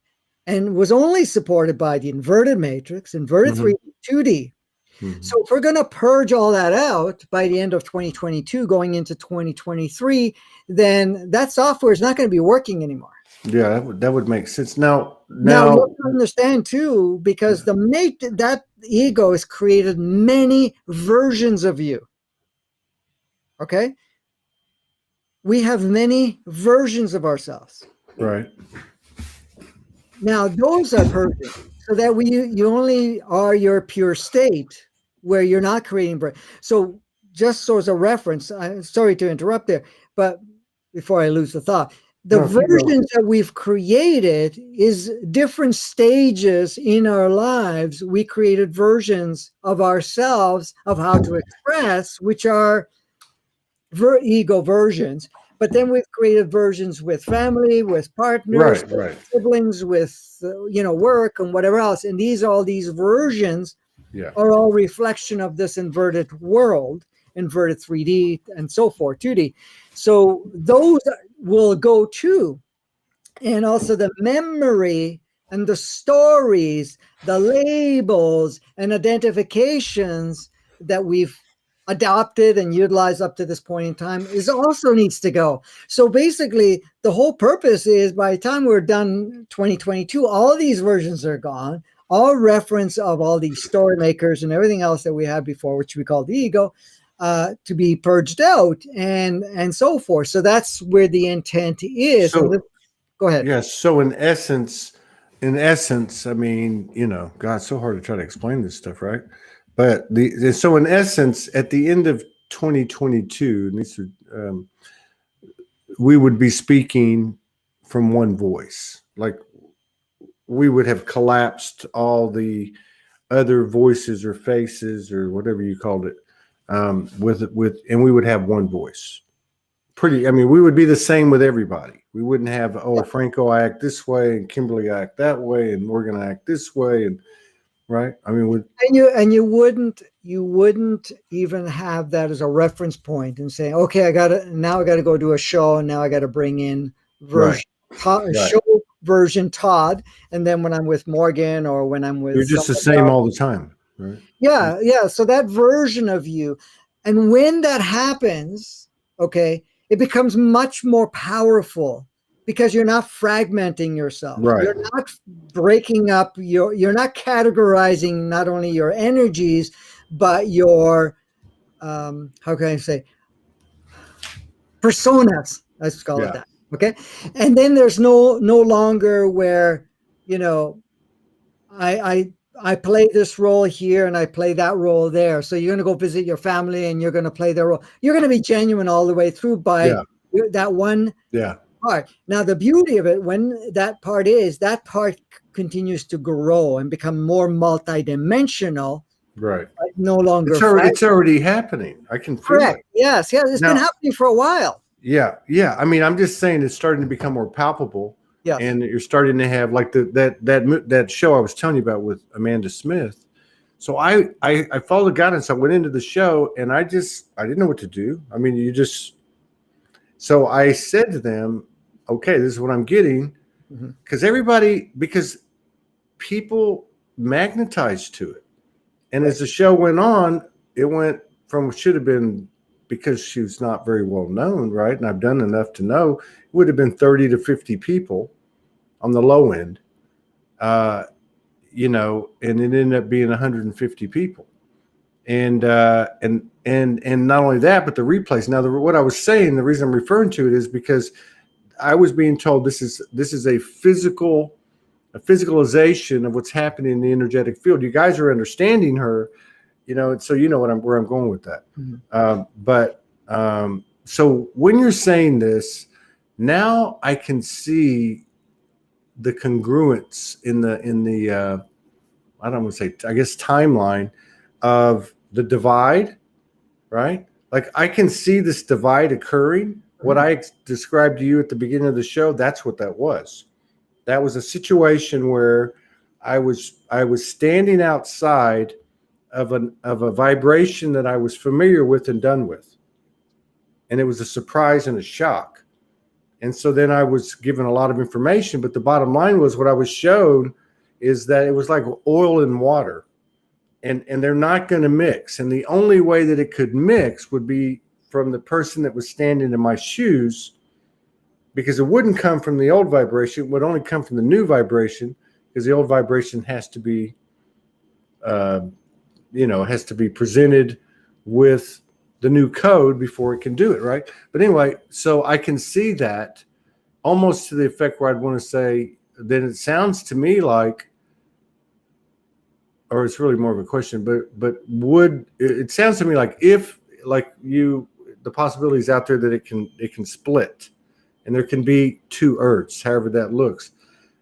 and was only supported by the inverted matrix, inverted 3D, 2D. So if we're going to purge all that out by the end of 2022, going into 2023, then that software is not going to be working anymore. Yeah, that would make sense. Now you have to understand too, because that ego has created many versions of you. Okay? We have many versions of ourselves. Right. Now, those are purging, so that you only are your pure state, where you're not creating. So just so as a reference, I'm sorry to interrupt there, but before I lose the thought, the versions that we've created is different stages in our lives. We created versions of ourselves of how to express, which are ego versions. But then we've created versions with family, with partners, with siblings, with work and whatever else. And all these versions are all reflection of this inverted world, inverted 3D and so forth, 2D. So those will go too. And also the memory and the stories, the labels and identifications that we've adopted and utilized up to this point in time also needs to go. So basically, the whole purpose is, by the time we're done 2022, all of these versions are gone. All reference of all these story makers and everything else that we had before, which we call the ego, to be purged out and so forth. So that's where the intent is. So, go ahead. Yes. So in essence, I mean, God, it's so hard to try to explain this stuff, right? But so in essence, at the end of 2022, we would be speaking from one voice. Like, we would have collapsed all the other voices or faces or whatever you called it, and we would have one voice. I mean, we would be the same with everybody. We wouldn't have, Franco, I act this way, and Kimberly, I act that way, and we're going to act this way, and right. I mean, you wouldn't even have that as a reference point and say, okay, I got to go do a show, and now I got to bring in show version Todd, and then when I'm with Morgan or when I'm with, you're just the same all the time, right? Yeah. So that version of you, and when that happens, okay, it becomes much more powerful, because you're not fragmenting yourself. Right. You're not breaking up you're not categorizing not only your energies, but your how can I say, personas, let's call it that. Okay. And then there's no longer where, I play this role here and I play that role there. So you're going to go visit your family and you're going to play their role. You're going to be genuine all the way through by that one part. Now, the beauty of it, when that part continues to grow and become more multidimensional. Right. No longer. It's already happening. I can feel it. Yes. It's been happening for a while. Yeah. I mean, I'm just saying it's starting to become more palpable, Yes. and you're starting to have like that show I was telling you about with Amanda Smith. So I followed guidance. I went into the show, and I didn't know what to do. I mean, so I said to them, okay, this is what I'm getting, Mhm. because people magnetized to it. And as the show went on, it went from what should have been, because she was not very well known, right? And I've done enough to know it would have been 30 to 50 people on the low end, uh, and it ended up being 150 people. And not only that, but the replays. Now, what I was saying, the reason I'm referring to it is because I was being told this is a physicalization of what's happening in the energetic field. You guys are understanding her, and so where I'm going with that. So when you're saying this, now I can see the congruence in the I don't want to say, I guess, timeline of the divide, right? Like I can see this divide occurring. What I described to you at the beginning of the show, that's what that was. That was a situation where I was standing outside of a vibration that I was familiar with and done with. And it was a surprise and a shock. And so then I was given a lot of information, but the bottom line was what I was shown is that it was like oil and water, and they're not going to mix. And the only way that it could mix would be from the person that was standing in my shoes, because it wouldn't come from the old vibration. It would only come from the new vibration, because the old vibration has to be, has to be presented with the new code before it can do it, right? But anyway, so I can see that almost to the effect where I'd want to say, then it sounds to me like, or it's really more of a question, but it sounds to me like the possibility is out there that it can split, and there can be two Earths, however that looks.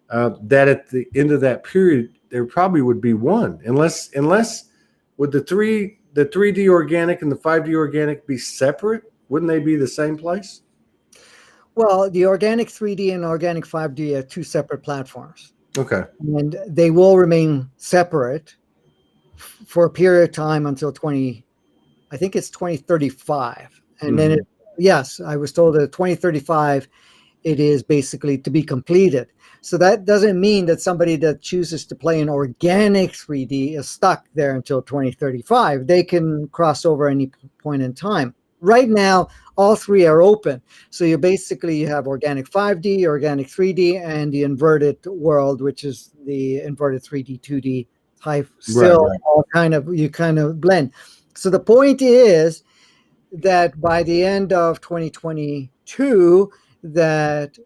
That at the end of that period, there probably would be one, unless would the 3D organic and the 5D organic be separate? Wouldn't they be the same place? Well, the organic 3D and organic 5D are two separate platforms. Okay. And they will remain separate for a period of time until I think it's 2035. And then yes, I was told that 2035, it is basically to be completed. So that doesn't mean that somebody that chooses to play an organic 3D is stuck there until 2035. They can cross over any point in time. Right now, all three are open. So you have organic 5D, organic 3D, and the inverted world, which is the inverted 3D, 2D type. Still, right. All you kind of blend. So the point is that by the end of 2022, that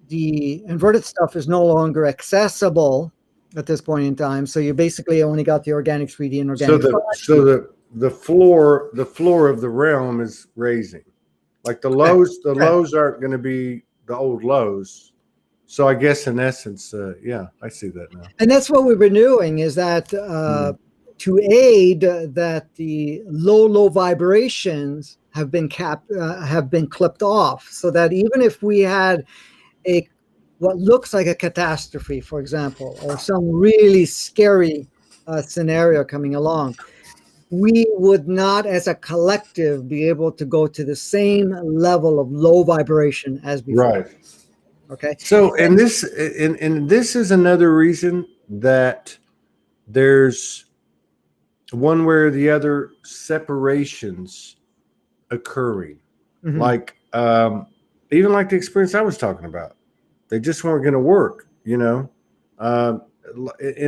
the inverted stuff is no longer accessible at this point in time. So you basically only got the organic 3D and organic 5D. The floor of the realm is raising. Like the lows aren't going to be the old lows. So I guess in essence, yeah, I see that now. And that's what we've been doing, is that to aid that the low vibrations have been clipped off, so that even if we had what looks like a catastrophe, for example, or some really scary scenario coming along, we would not as a collective be able to go to the same level of low vibration as before. Right. Okay. So, and this is another reason that there's one way or the other separations occurring. Like, even like the experience I was talking about, they just weren't going to work, and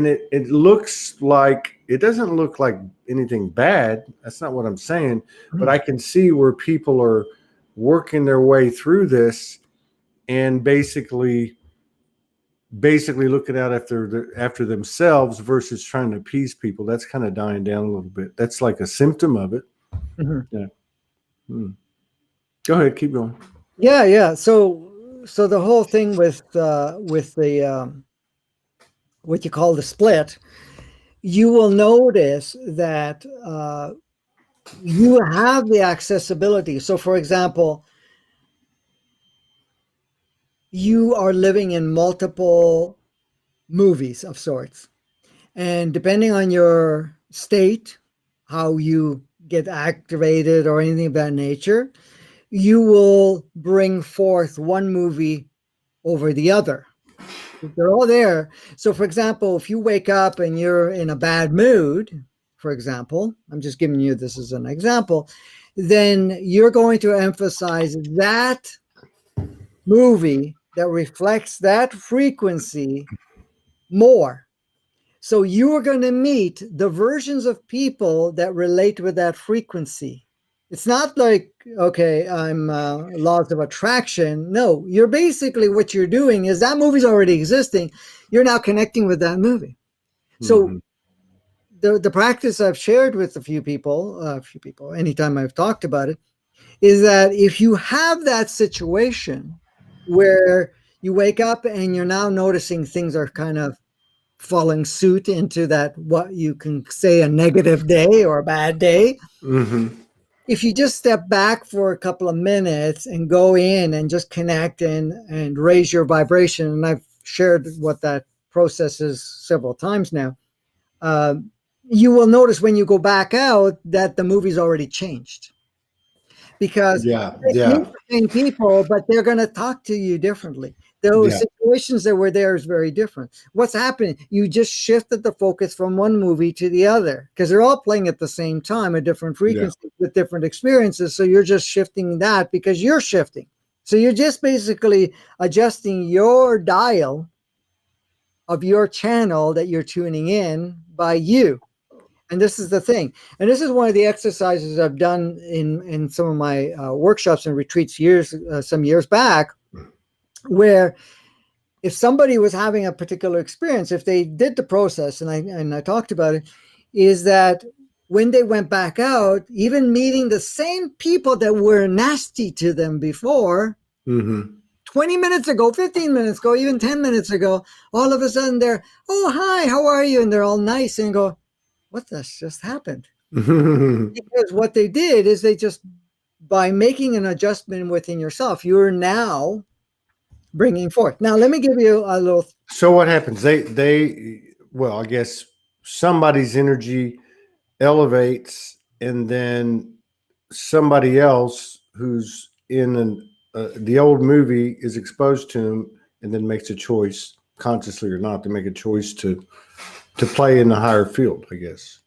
it looks like, it doesn't look like anything bad. That's not what I'm saying, but I can see where people are working their way through this and basically looking out after themselves versus trying to appease people. That's kind of dying down a little bit. That's like a symptom of it. Yeah. Go ahead, keep going. Yeah. So the whole thing with the what you call the split, you will notice that you have the accessibility. So, for example, you are living in multiple movies of sorts. And depending on your state, how you get activated or anything of that nature, you will bring forth one movie over the other. They're all there. So, for example, if you wake up and you're in a bad mood, for example, I'm just giving you this as an example, then you're going to emphasize that movie that reflects that frequency more. So you are going to meet the versions of people that relate with that frequency. It's not like, okay, I'm laws of attraction. No, you're basically, what you're doing is that movie's already existing. You're now connecting with that movie. So the practice I've shared with a few people, anytime I've talked about it, is that if you have that situation where you wake up and you're now noticing things are kind of following suit into that, what you can say a negative day or a bad day. If you just step back for a couple of minutes and go in and just connect and raise your vibration, and I've shared what that process is several times now, you will notice when you go back out that the movie's already changed. Because they meet the same people, but they're going to talk to you differently. Those situations that were there is very different. What's happening? You just shifted the focus from one movie to the other because they're all playing at the same time, at different frequencies with different experiences. So you're just shifting that because you're shifting. So you're just basically adjusting your dial of your channel that you're tuning in by you. And this is the thing. And this is one of the exercises I've done in some of my workshops and retreats some years back, where if somebody was having a particular experience, if they did the process, and I talked about it, is that when they went back out, even meeting the same people that were nasty to them before, 20 minutes ago, 15 minutes ago, even 10 minutes ago, all of a sudden they're, oh, hi, how are you? And they're all nice and go, what just happened? Because what they did is they just, by making an adjustment within yourself, you're now bringing forth. Now, let me give you a little. So what happens? Well, I guess somebody's energy elevates, and then somebody else who's in the old movie is exposed to him, and then makes a choice, consciously or not, to make a choice to play in the higher field, I guess.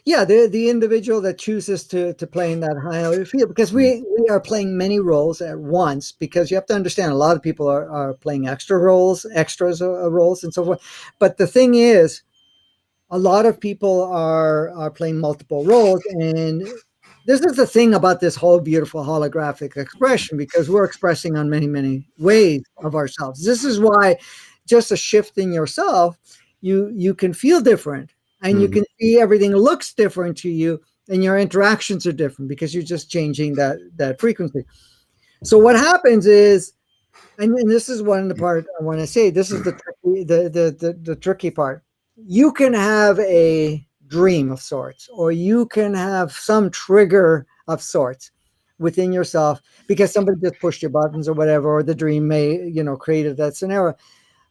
Yeah, the individual that chooses to play in that higher field, because we are playing many roles at once, because you have to understand a lot of people are playing extras roles and so forth. But the thing is, a lot of people are playing multiple roles. And this is the thing about this whole beautiful holographic expression, because we're expressing on many, many ways of ourselves. This is why just a shift in yourself, you can feel different, and you can see everything looks different to you, and your interactions are different because you're just changing that frequency. So what happens is, and this is one of the part I want to say, this is the tricky part. You can have a dream of sorts, or you can have some trigger of sorts within yourself because somebody just pushed your buttons or whatever, or the dream may, created that scenario.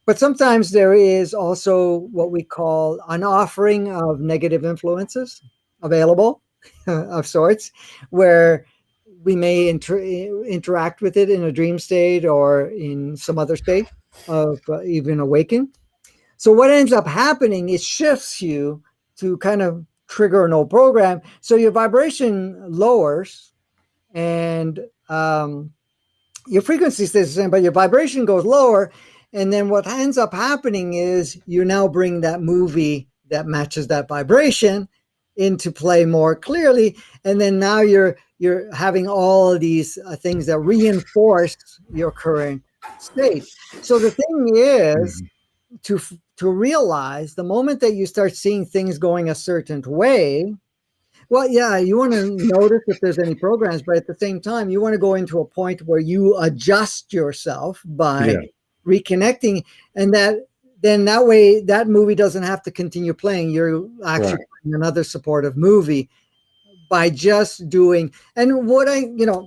But sometimes there is also what we call an offering of negative influences available of sorts, where we may interact with it in a dream state or in some other state of even awaken. So what ends up happening is shifts you to kind of trigger an old program. So your vibration lowers, and your frequency stays the same, but your vibration goes lower. And then what ends up happening is you now bring that movie that matches that vibration into play more clearly. And then now you're having all of these things that reinforce your current state. So the thing is to realize the moment that you start seeing things going a certain way, well, yeah, you want to notice if there's any programs, but at the same time, you want to go into a point where you adjust yourself by reconnecting, and then that way that movie doesn't have to continue playing. You're actually playing another supportive movie by just doing. And what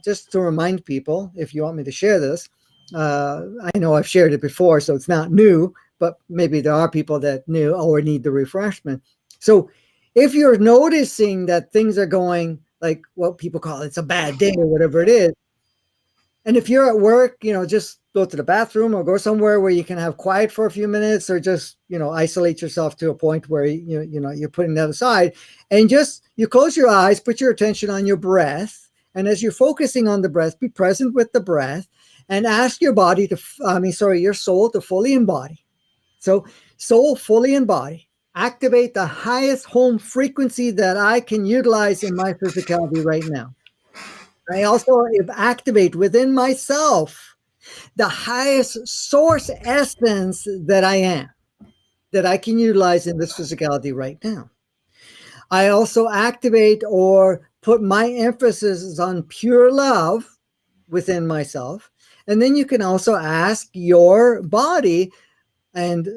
just to remind people, if you want me to share this, I know I've shared it before, so it's not new, but maybe there are people that knew or need the refreshment. So if you're noticing that things are going like what people call it's a bad day or whatever it is, and if you're at work, just go to the bathroom or go somewhere where you can have quiet for a few minutes, or just, isolate yourself to a point where you're putting that aside, and just you close your eyes, put your attention on your breath. And as you're focusing on the breath, be present with the breath and ask your body your soul to fully embody. So soul fully embody, activate the highest home frequency that I can utilize in my physicality right now. I also activate within myself the highest source essence that I am, that I can utilize in this physicality right now. I also activate or put my emphasis on pure love within myself. And then you can also ask your body and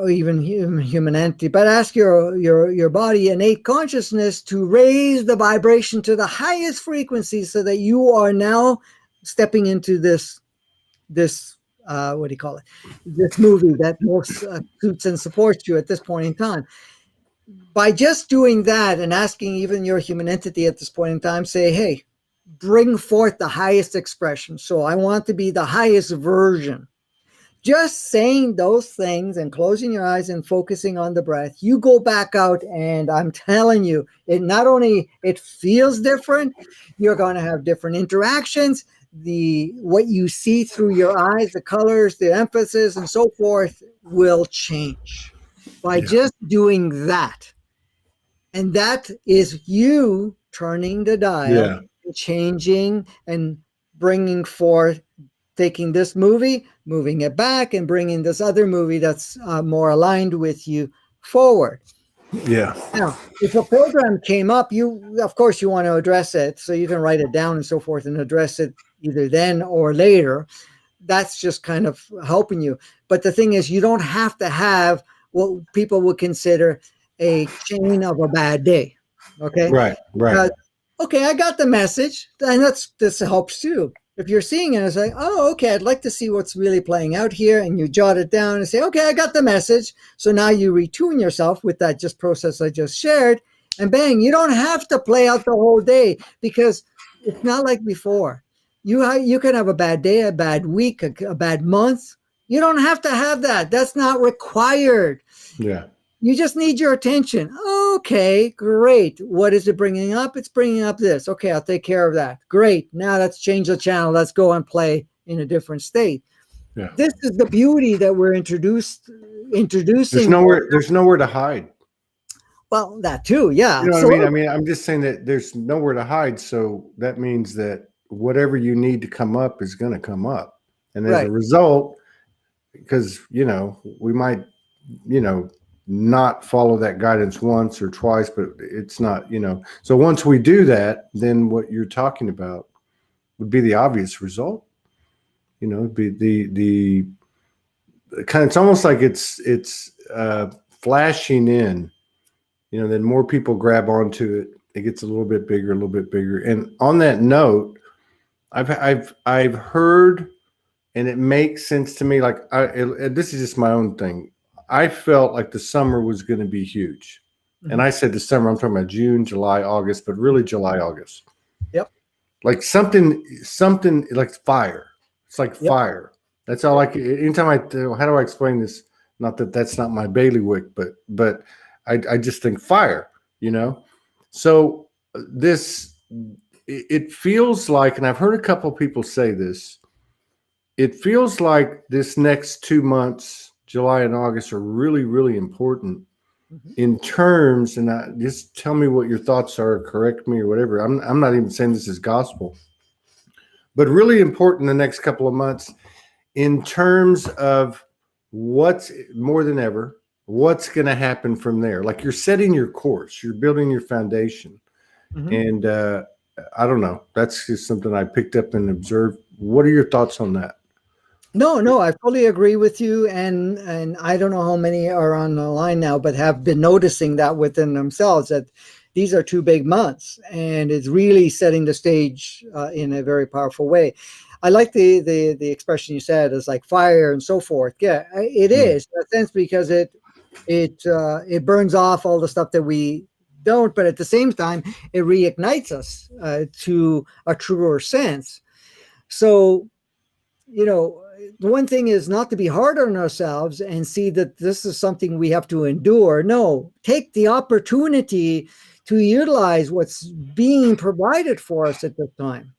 even human entity, but ask your body, innate consciousness, to raise the vibration to the highest frequency, so that you are now stepping into this what do you call it? This movie that most suits and supports you at this point in time. By just doing that and asking even your human entity at this point in time, say, hey, bring forth the highest expression. So I want to be the highest version. Just saying those things and closing your eyes and focusing on the breath, you go back out, and I'm telling you, it not only it feels different, you're going to have different interactions. What you see through your eyes, the colors, the emphasis, and so forth will change by just doing that. And that is you turning the dial, changing and bringing forth, taking this movie, moving it back, and bringing this other movie that's more aligned with you forward. Yeah. Now, if a program came up, of course, you want to address it, so you can write it down and so forth and address it either then or later. That's just kind of helping you. But the thing is, you don't have to have what people would consider a chain of a bad day. Okay. Right. Okay, I got the message, and this helps too. If you're seeing it, it's like, oh, okay, I'd like to see what's really playing out here, and you jot it down and say, okay, I got the message. So now you retune yourself with that just process I just shared, and bang, you don't have to play out the whole day, because it's not like before. You can have a bad day, a bad week, a bad month. You don't have to have that. That's not required. Yeah. You just need your attention. Okay, great. What is it bringing up? It's bringing up this. Okay, I'll take care of that. Great. Now let's change the channel. Let's go and play in a different state. Yeah. This is the beauty that we're introducing. There's nowhere to hide. Well, that too. Yeah. You know what I mean? I'm just saying that there's nowhere to hide. So that means that whatever you need to come up is going to come up. And as a result, because, we might, not follow that guidance once or twice, but it's not, so once we do that, then what you're talking about would be the obvious result. It'd be the kind of, it's almost like it's flashing in, then more people grab onto it. It gets a little bit bigger. And on that note, I've heard, and it makes sense to me. Like this is just my own thing. I felt like the summer was going to be huge. Mm-hmm. And I said the summer, I'm talking about June, July, August, but really July, August. Yep. Like something like fire. It's like fire. That's all anytime how do I explain this? Not that that's not my bailiwick, but I just think fire, So it feels like, and I've heard a couple of people say this, it feels like this next 2 months, July and August, are really, really important in terms, and just tell me what your thoughts are, correct me or whatever. I'm not even saying this is gospel, but really important the next couple of months in terms of what's more than ever, what's going to happen from there. Like you're setting your course, you're building your foundation. And I don't know, that's just something I picked up and observed. What are your thoughts on that? No, I fully agree with you. And I don't know how many are on the line now, but have been noticing that within themselves, that these are 2 big months, and it's really setting the stage in a very powerful way. I like the expression you said is like fire and so forth. Yeah, it is in a sense, because it burns off all the stuff that we don't, but at the same time, it reignites us to a truer sense. So, the one thing is not to be hard on ourselves and see that this is something we have to endure. No, take the opportunity to utilize what's being provided for us at this time.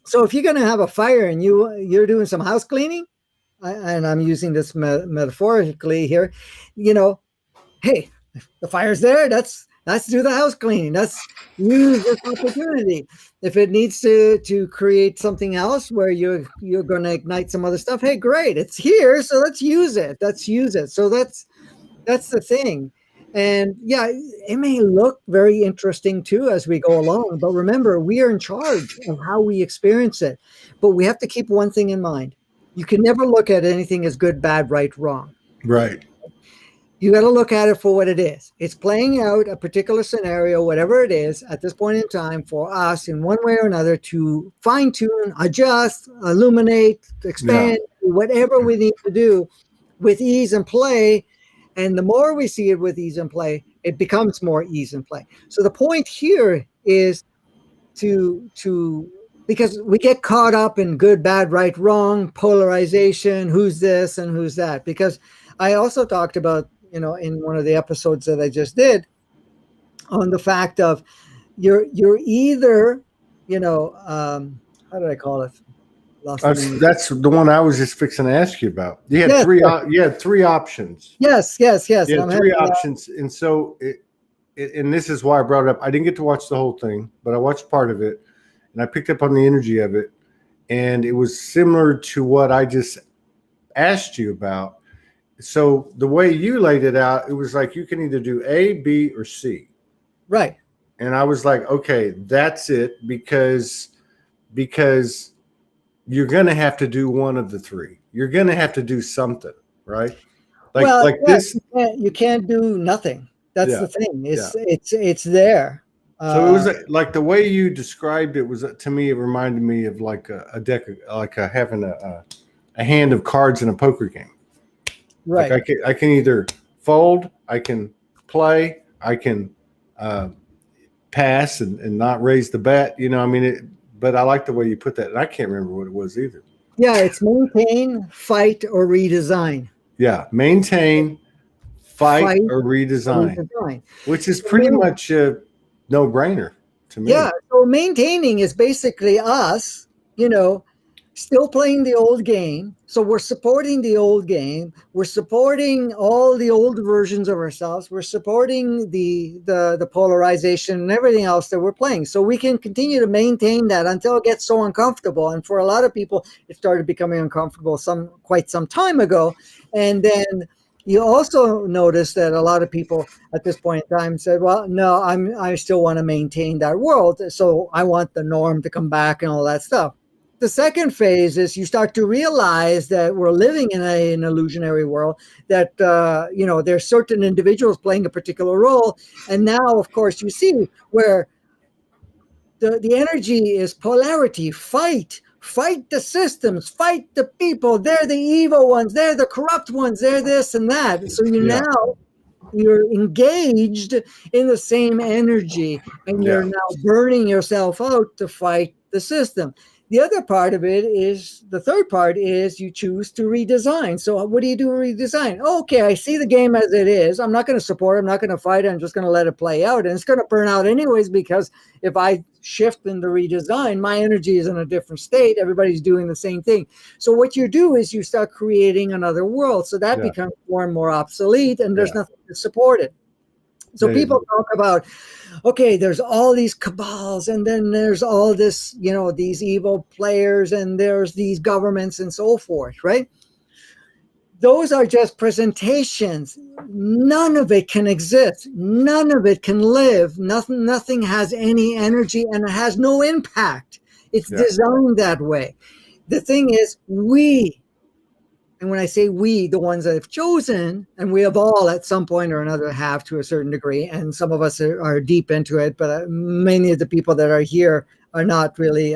So if you're going to have a fire and you're doing some house cleaning, and I'm using this metaphorically here, hey, the fire's there. Let's do the house cleaning. Let's use this opportunity. If it needs to create something else where you're going to ignite some other stuff, hey, great, it's here. So let's use it. So that's the thing. And yeah, it may look very interesting too as we go along, but remember, we are in charge of how we experience it. But we have to keep one thing in mind. You can never look at anything as good, bad, right, wrong. Right. You got to look at it for what it is. It's playing out a particular scenario, whatever it is at this point in time, for us in one way or another to fine tune, adjust, illuminate, expand, whatever we need to do with ease and play. And the more we see it with ease and play, it becomes more ease and play. So the point here is to because we get caught up in good, bad, right, wrong, polarization, who's this and who's that. Because I also talked about, in one of the episodes that I just did, on the fact of you're either, how did I call it? That's the one I was just fixing to ask you about. You had you had 3 options. Yes. You had 3 options. And so and this is why I brought it up. I didn't get to watch the whole thing, but I watched part of it, and I picked up on the energy of it. And it was similar to what I just asked you about. So the way you laid it out, it was like you can either do A, B, or C. Right. And I was like, okay, that's it, because you're going to have to do one of the 3. You're going to have to do something, right? This. You can't do nothing. That's the thing. It's there. So it was like the way you described it was, to me, it reminded me of like a deck, like having a hand of cards in a poker game. Right. Like I can either fold, I can play, I can pass and not raise the bet. But I like the way you put that. And I can't remember what it was either. Yeah, it's maintain, fight, or redesign. Yeah, maintain, fight or redesign, which is pretty much a no-brainer to me. Yeah, so maintaining is basically us, still playing the old game. So we're supporting the old game. We're supporting all the old versions of ourselves. We're supporting the polarization and everything else that we're playing. So we can continue to maintain that until it gets so uncomfortable. And for a lot of people, it started becoming uncomfortable quite some time ago. And then you also notice that a lot of people at this point in time said, well, no, I still want to maintain that world. So I want the norm to come back and all that stuff. The second phase is you start to realize that we're living in an illusionary world, that, there's certain individuals playing a particular role. And now, of course, you see where the energy is polarity, fight the systems, fight the people. They're the evil ones. They're the corrupt ones. They're this and that. So now you're engaged in the same energy, and you're now burning yourself out to fight the system. The other part of it is, the third part is you choose to redesign. So what do you do to redesign? Okay, I see the game as it is. I'm not going to support it. I'm not going to fight it. I'm just going to let it play out. And it's going to burn out anyways, because if I shift into redesign, my energy is in a different state. Everybody's doing the same thing. So what you do is you start creating another world. So that becomes more and more obsolete, and there's nothing to support it. So people talk about, okay, there's all these cabals, and then there's all this, these evil players, and there's these governments and so forth, right? Those are just presentations. None of it can exist. None of it can live. Nothing has any energy, and it has no impact. It's designed that way. The thing is, we And when I say we, the ones that have chosen, and we have all at some point or another have to a certain degree, and some of us are deep into it, but many of the people that are here are not really,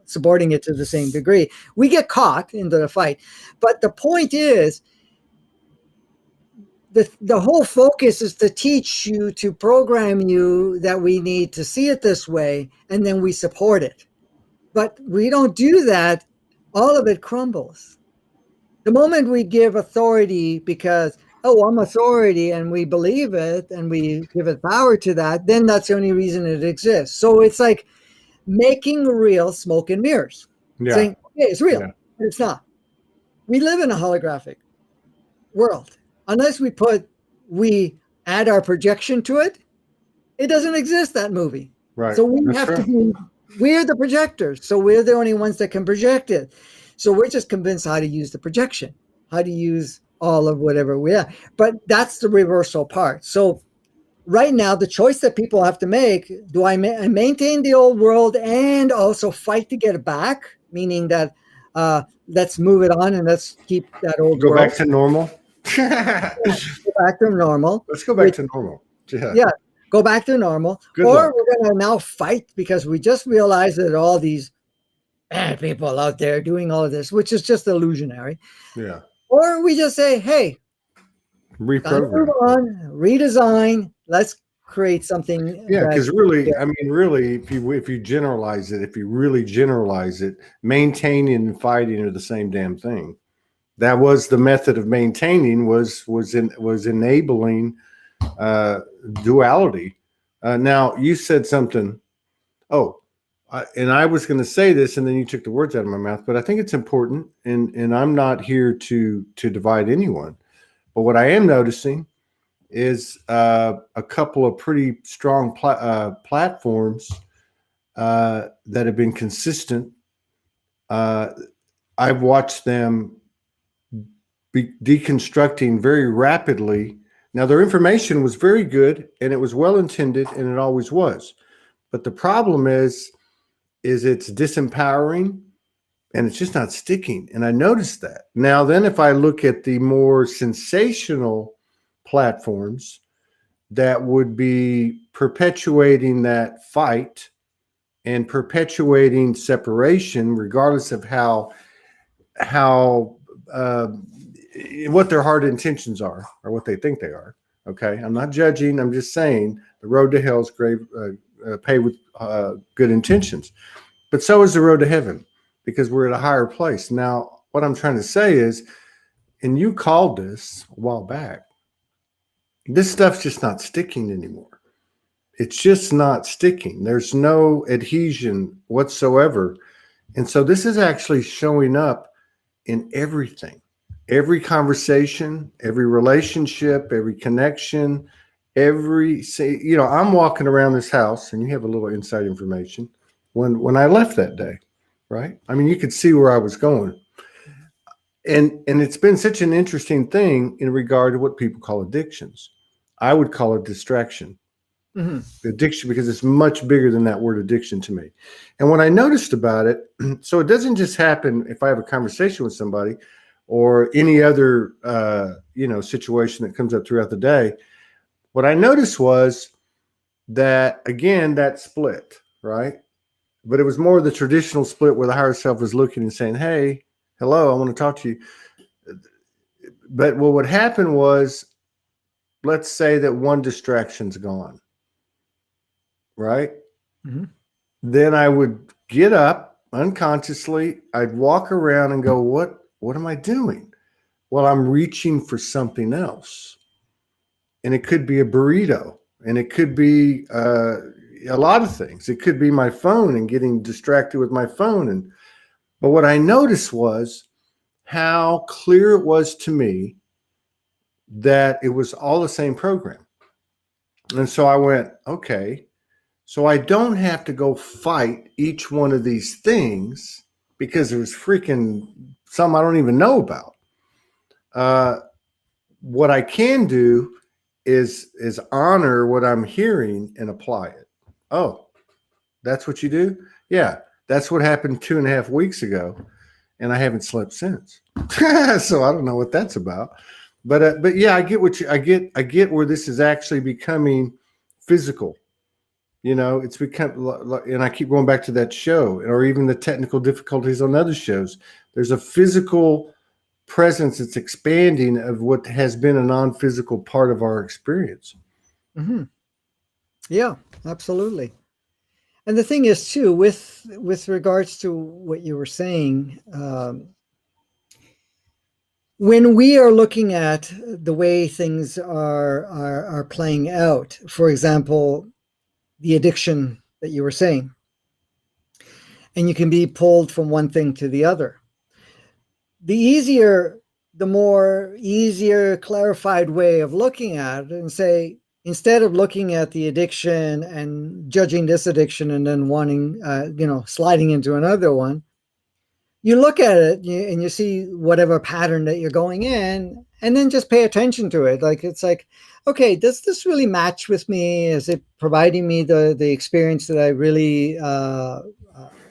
supporting it to the same degree. We get caught into the fight. But the point is, the whole focus is to teach you, to program you that we need to see it this way, and then we support it. But we don't do that, all of it crumbles. The moment we give authority because, oh, I'm authority, and we believe it and we give it power to that, then that's the only reason it exists. So it's like making real smoke and mirrors, saying, okay, it's real, but it's not. We live in a holographic world. Unless we add our projection to it, it doesn't exist, that movie. Right. So we're the projectors. So we're the only ones that can project it. So we're just convinced how to use the projection, how to use all of whatever we are. But that's the reversal part. So right now, the choice that people have to make, do I maintain the old world and also fight to get it back? Meaning that let's move it on and let's keep that old world. Go back to normal. Go back to normal. Let's go back to normal. Yeah, go back to normal. Good or luck. We're going to now fight because we just realized that all these bad people out there doing all of this, which is just illusionary. Yeah. Or we just say, hey, reprogram, redesign. Let's create something. Yeah, because really, I mean, really, if you generalize it, if you really generalize it, maintaining and fighting are the same damn thing. That was the method of maintaining was enabling duality. Now you said something. And I was going to say this, and then you took the words out of my mouth. But I think it's important, and I'm not here to divide anyone. But what I am noticing is a couple of pretty strong platforms that have been consistent. I've watched them be deconstructing very rapidly. Now, their information was very good, and it was well intended, and it always was. But the problem is it's disempowering, and it's just not sticking. And I noticed that. Now, then, if I look at the more sensational platforms that would be perpetuating that fight and perpetuating separation, regardless of how what their heart intentions are or what they think they are. Okay, I'm not judging. I'm just saying the road to hell is paved with good intentions, but so is the road to heaven, because we're at a higher place. Now, what I'm trying to say is, and you called this a while back, this stuff's just not sticking anymore. It's just not sticking. There's no adhesion whatsoever. And so this is actually showing up in everything, every conversation, every relationship, every connection, I'm walking around this house, and you have a little inside information when I left that day, right? I mean, you could see where I was going. And it's been such an interesting thing in regard to what people call addictions. I would call it distraction. Mm-hmm. Addiction, because it's much bigger than that word addiction to me. And what I noticed about it, so it doesn't just happen if I have a conversation with somebody or any other situation that comes up throughout the day. What I noticed was that, again, that split, right? But it was more of the traditional split where the higher self was looking and saying, hey, hello, I want to talk to you. But what happened was, let's say that one distraction's gone, right? Mm-hmm. Then I would get up unconsciously. I'd walk around and go, what am I doing? Well, I'm reaching for something else. And it could be a burrito, and it could be a lot of things. It could be my phone and getting distracted with my phone. But what I noticed was how clear it was to me that it was all the same program. And so I went, okay, so I don't have to go fight each one of these things because there's freaking some I don't even know about. What I can do is honor what I'm hearing and apply it. Oh, that's what you do? Yeah, that's what happened 2.5 weeks ago. and I haven't slept since. So I don't know what that's about. But yeah, I get what I get where this is actually becoming physical. It's become, and I keep going back to that show, or even the technical difficulties on other shows. There's a physical presence that's expanding of what has been a non-physical part of our experience. Mm-hmm. Yeah, absolutely. And the thing is too, with regards to what you were saying, when we are looking at the way things are playing out, for example, the addiction that you were saying, and you can be pulled from one thing to the other. The more easier, clarified way of looking at it, and say, instead of looking at the addiction and judging this addiction and then wanting, sliding into another one, you look at it and you see whatever pattern that you're going in, and then just pay attention to it. It's like, okay, does this really match with me? Is it providing me the experience that I really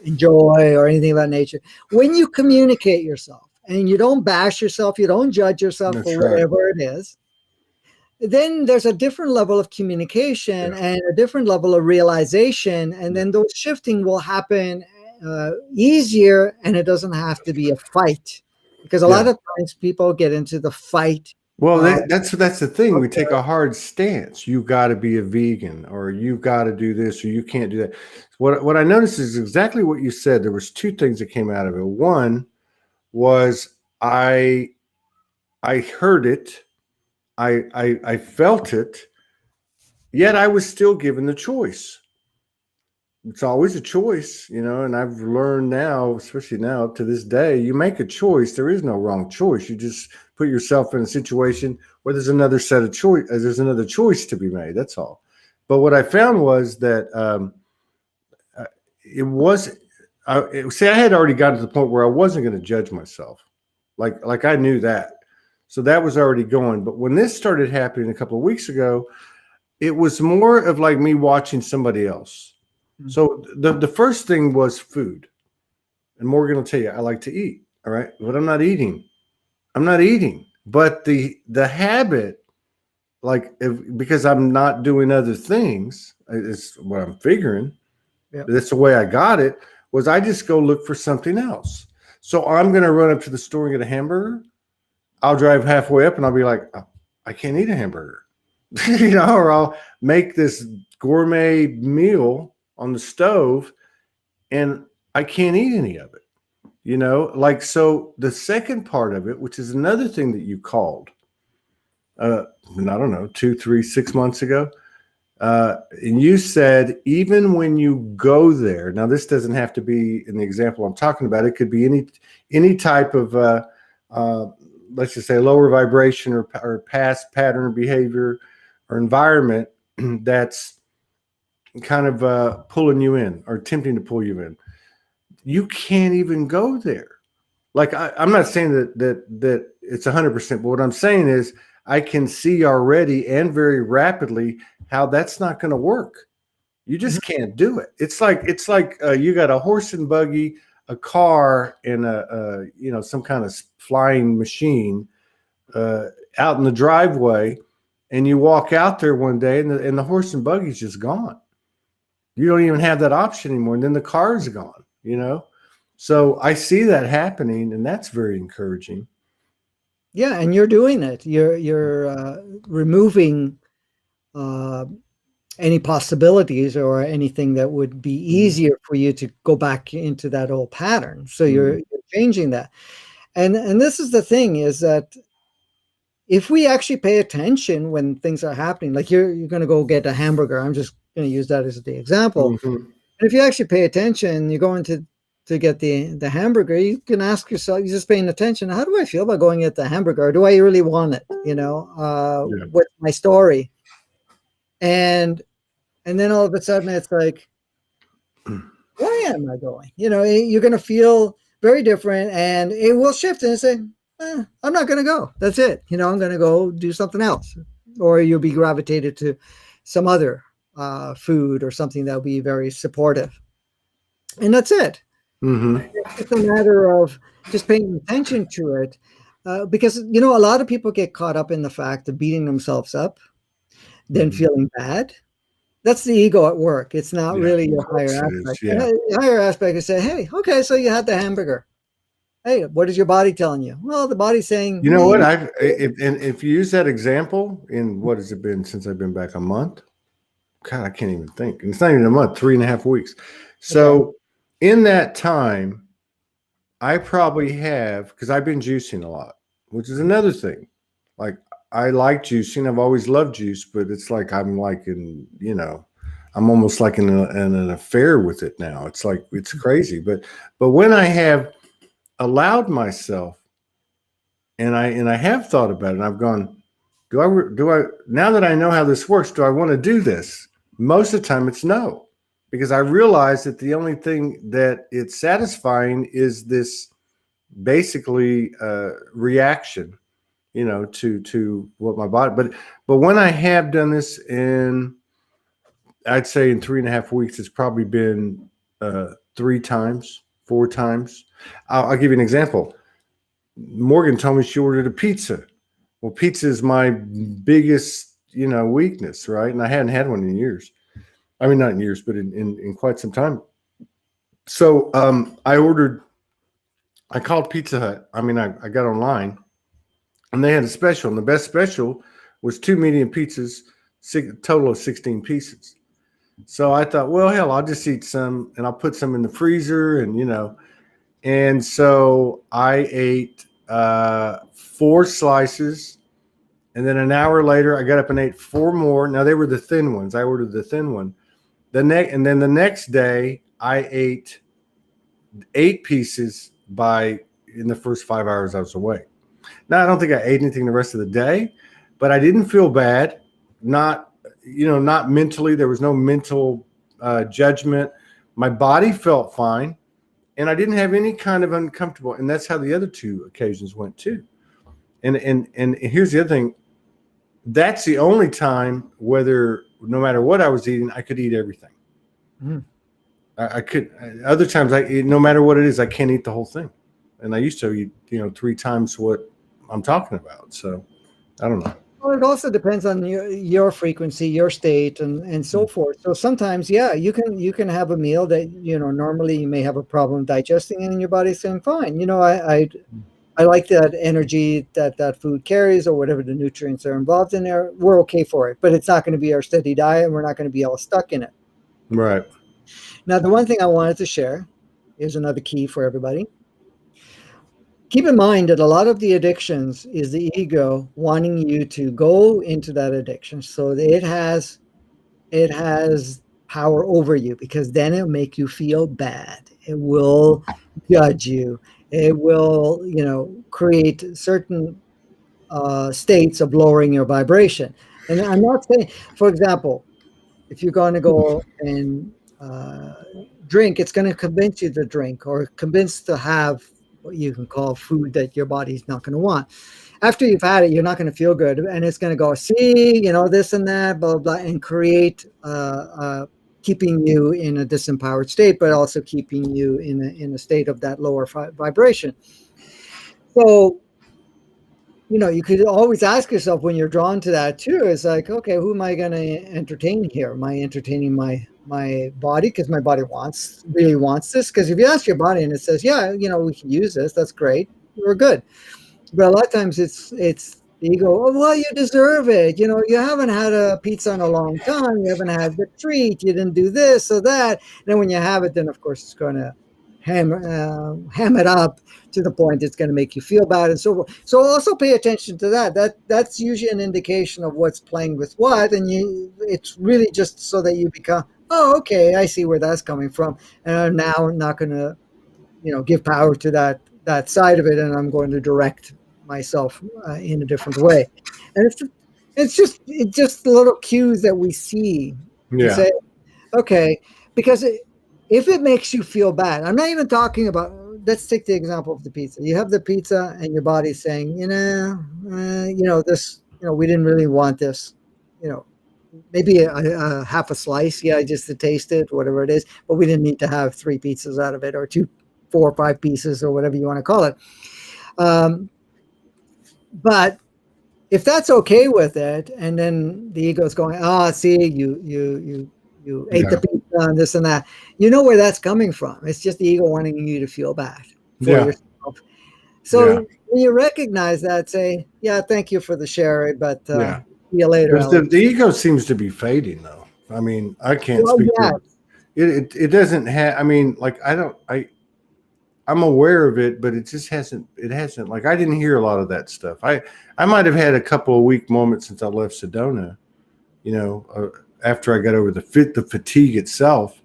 enjoy, or anything of that nature? When you communicate yourself and you don't bash yourself, you don't judge yourself That's for right. whatever it is, then there's a different level of communication and a different level of realization. And then those shifting will happen easier, and it doesn't have to be a fight, because a lot of times people get into the fight. Well, that's the thing. We take a hard stance. You got to be a vegan, or you got to do this, or you can't do that. What I noticed is exactly what you said. There was two things that came out of it. One was I heard it, I felt it, yet I was still given the choice. It's always a choice, and I've learned now, especially now up to this day, you make a choice. There is no wrong choice. You just put yourself in a situation where there's another set of choice. There's another choice to be made. That's all. But what I found was that it was, I had already gotten to the point where I wasn't going to judge myself. Like I knew that. So that was already going. But when this started happening a couple of weeks ago, it was more of like me watching somebody else. So the first thing was food. And Morgan will tell you, I like to eat. All right. But I'm not eating. But the habit, because I'm not doing other things, is what I'm figuring. Yeah. That's the way I got it, was I just go look for something else. So I'm going to run up to the store and get a hamburger. I'll drive halfway up and I'll be like, oh, I can't eat a hamburger, or I'll make this gourmet meal on the stove and I can't eat any of it, so the second part of it, which is another thing that you called, I don't know, 2, 3, 6 months ago. And you said, even when you go there, now this doesn't have to be in the example I'm talking about. It could be any type of, let's just say lower vibration or past pattern behavior or environment that's kind of pulling you in or attempting to pull you in. You can't even go there. I'm not saying that it's 100%, but what I'm saying is I can see already and very rapidly how that's not going to work. You just can't do it. It's like you got a horse and buggy, a car, and some kind of flying machine out in the driveway, and you walk out there one day and the horse and buggy's just gone. You don't even have that option anymore, and then the car's gone. So I see that happening, and that's very encouraging. Yeah, and you're doing it. You're removing any possibilities or anything that would be easier for you to go back into that old pattern. So you're changing that. And this is the thing, is that if we actually pay attention when things are happening, like you're going to go get a hamburger. I'm just going to use that as the example. Mm-hmm. And if you actually pay attention, you're going to get the hamburger, you can ask yourself, you're just paying attention, how do I feel about going at the hamburger? Or do I really want it? What's my story? And then all of a sudden it's like, why am I going? You're going to feel very different, and it will shift and say, I'm not going to go. That's it. I'm going to go do something else. Or you'll be gravitated to some other food or something that'll be very supportive. And that's it. Mm-hmm. It's a matter of just paying attention to it. Because, a lot of people get caught up in the fact of beating themselves up, then Mm-hmm. feeling bad. That's the ego at work. It's not Yeah, really of your higher course it is. aspect. Yeah. The higher aspect is saying, hey, okay, so you had the hamburger. Hey, what is your body telling you? Well, the body's saying, You know hey, what? If you use that example in what has it been since I've been back, a month? God, I can't even think. And it's not even a month, 3.5 weeks. okay, So in that time, I probably have, because I've been juicing a lot, which is another thing. Like I like juicing. I've always loved juice, but it's like I'm like I'm almost like in an affair with it now. It's like it's crazy. But when I have allowed myself, and I have thought about it, and I've gone, do I now that I know how this works, do I want to do this? Most of the time, it's no, because I realize that the only thing that it's satisfying is this basically reaction, to what my body. But when I have done this I'd say in 3.5 weeks, it's probably been 3 times, 4 times. I'll give you an example. Morgan told me she ordered a pizza. Well, pizza is my biggest, weakness, right? And I hadn't had one in years. I mean, not in years, but in quite some time. So I called Pizza Hut. I mean, I got online and they had a special. And the best special was 2 medium pizzas, total of 16 pieces. So I thought, well, hell, I'll just eat some and I'll put some in the freezer and so I ate 4 slices. And then an hour later, I got up and ate 4 more. Now they were the thin ones. I ordered the thin one. And then the next day, I ate 8 pieces in the first 5 hours I was awake. Now I don't think I ate anything the rest of the day, but I didn't feel bad. Not mentally. There was no mental judgment. My body felt fine, and I didn't have any kind of uncomfortable. And that's how the other 2 occasions went too. And here's the other thing. That's the only time no matter what I was eating, I could eat everything. Mm. I could. Other times, no matter what it is, I can't eat the whole thing. And I used to eat, 3 times what I'm talking about. So I don't know. Well, it also depends on your frequency, your state, and so forth. So sometimes, yeah, you can have a meal that normally you may have a problem digesting, and your body's saying, fine. I like that energy that food carries, or whatever the nutrients are involved in there. We're okay for it, but it's not going to be our steady diet, and we're not going to be all stuck in it. Right. Now, the one thing I wanted to share is another key for everybody. Keep in mind that a lot of the addictions is the ego wanting you to go into that addiction, so that it has power over you, because then it'll make you feel bad. It will judge you. It will, create certain states of lowering your vibration. And I'm not saying, for example, if you're going to go and drink, it's going to convince you to drink, or convince to have what you can call food that your body's not going to want. After you've had it, you're not going to feel good, and it's going to go, see, this and that, blah, blah, blah, and create keeping you in a disempowered state, but also keeping you in a state of that lower vibration. So, you could always ask yourself when you're drawn to that too, is like, okay, who am I going to entertain here? Am I entertaining my body because my body really wants this? Because if you ask your body and it says, yeah, we can use this, that's great, we're good. But a lot of times it's the ego, oh, well, you deserve it. You haven't had a pizza in a long time. You haven't had the treat. You didn't do this or that. And then when you have it, then of course it's going to ham it up to the point it's going to make you feel bad and so forth. So also pay attention to that. That's usually an indication of what's playing with what, and it's really just so that you become, oh, okay, I see where that's coming from, and I'm now not going to, give power to that side of it, and I'm going to direct myself in a different way. And it's just the little cues that we see to Yeah. say, okay, because if it makes you feel bad, I'm not even talking about, let's take the example of the pizza. You have the pizza and your body's saying, this, we didn't really want this, maybe a half a slice, yeah, just to taste it, whatever it is, but we didn't need to have 3 pizzas out of it, or two 4 or 5 pieces or whatever you want to call it. But if that's okay with it, and then the ego is going, see, you ate the pizza and this and that, you know where that's coming from. It's just the ego wanting you to feel bad for yourself. So when you recognize that, say, yeah, thank you for the share, but see you later. The ego seems to be fading, though. I mean, I can't speak to it. It doesn't have. I mean, like I'm aware of it, but it just hasn't. It hasn't. Like, I didn't hear a lot of that stuff. I might have had a couple of weak moments since I left Sedona. You know, after I got over the fatigue itself,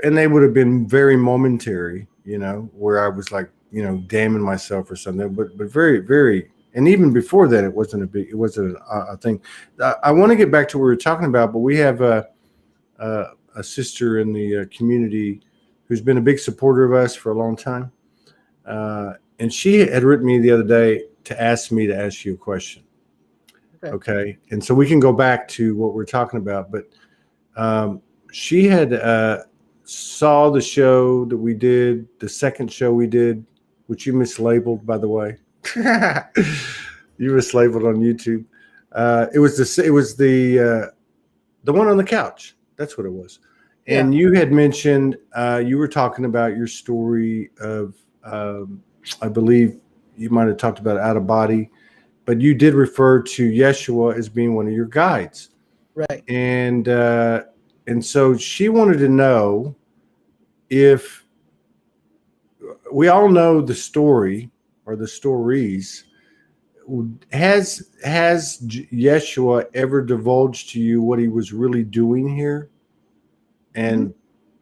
and they would have been very momentary. You know, where I was like, you know, damning myself or something. But very, very. And even before that, it wasn't a thing. I want to get back to what we were talking about, but we have a sister in the community who's been a big supporter of us for a long time. And she had written me the other day to ask me to ask you a question. Okay. And so we can go back to what we're talking about, but she had saw the show that we did, the second show we did, which you mislabeled, by the way. You mislabeled on YouTube. It was the one on the couch. That's what it was. And you had mentioned you were talking about your story of I believe you might have talked about out of body, but you did refer to Yeshua as being one of your guides. Right. And so she wanted to know if we all know the story or the stories. Has Yeshua ever divulged to you what he was really doing here, and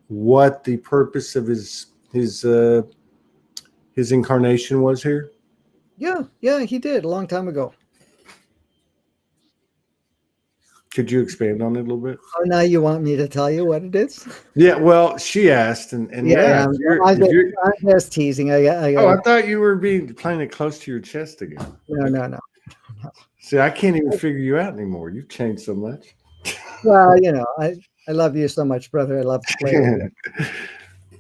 what the purpose of his incarnation was here? Yeah, he did a long time ago. Could you expand on it a little bit? Oh, now you want me to tell you what it is? Yeah, well, she asked, and I'm just teasing. I thought you were playing it close to your chest again. No. See, I can't even figure you out anymore. You've changed so much. Well, you know, I love you so much, brother. I love to play with you.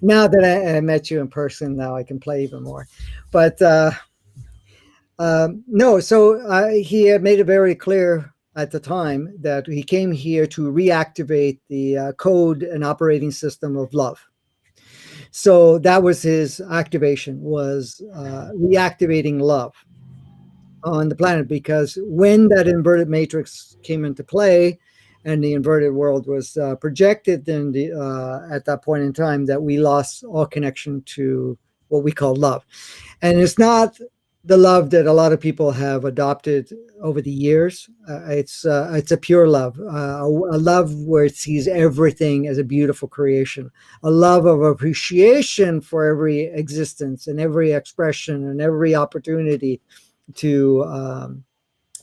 Now that I met you in person, now I can play even more. But no, so he had made it very clear at the time that he came here to reactivate the code and operating system of love. So that was his activation, was reactivating love on the planet, because when that inverted matrix came into play and the inverted world was projected, then at that point in time, that we lost all connection to what we call love. And it's not the love that a lot of people have adopted over the years. It's a pure love, a love where it sees everything as a beautiful creation, a love of appreciation for every existence and every expression and every opportunity to.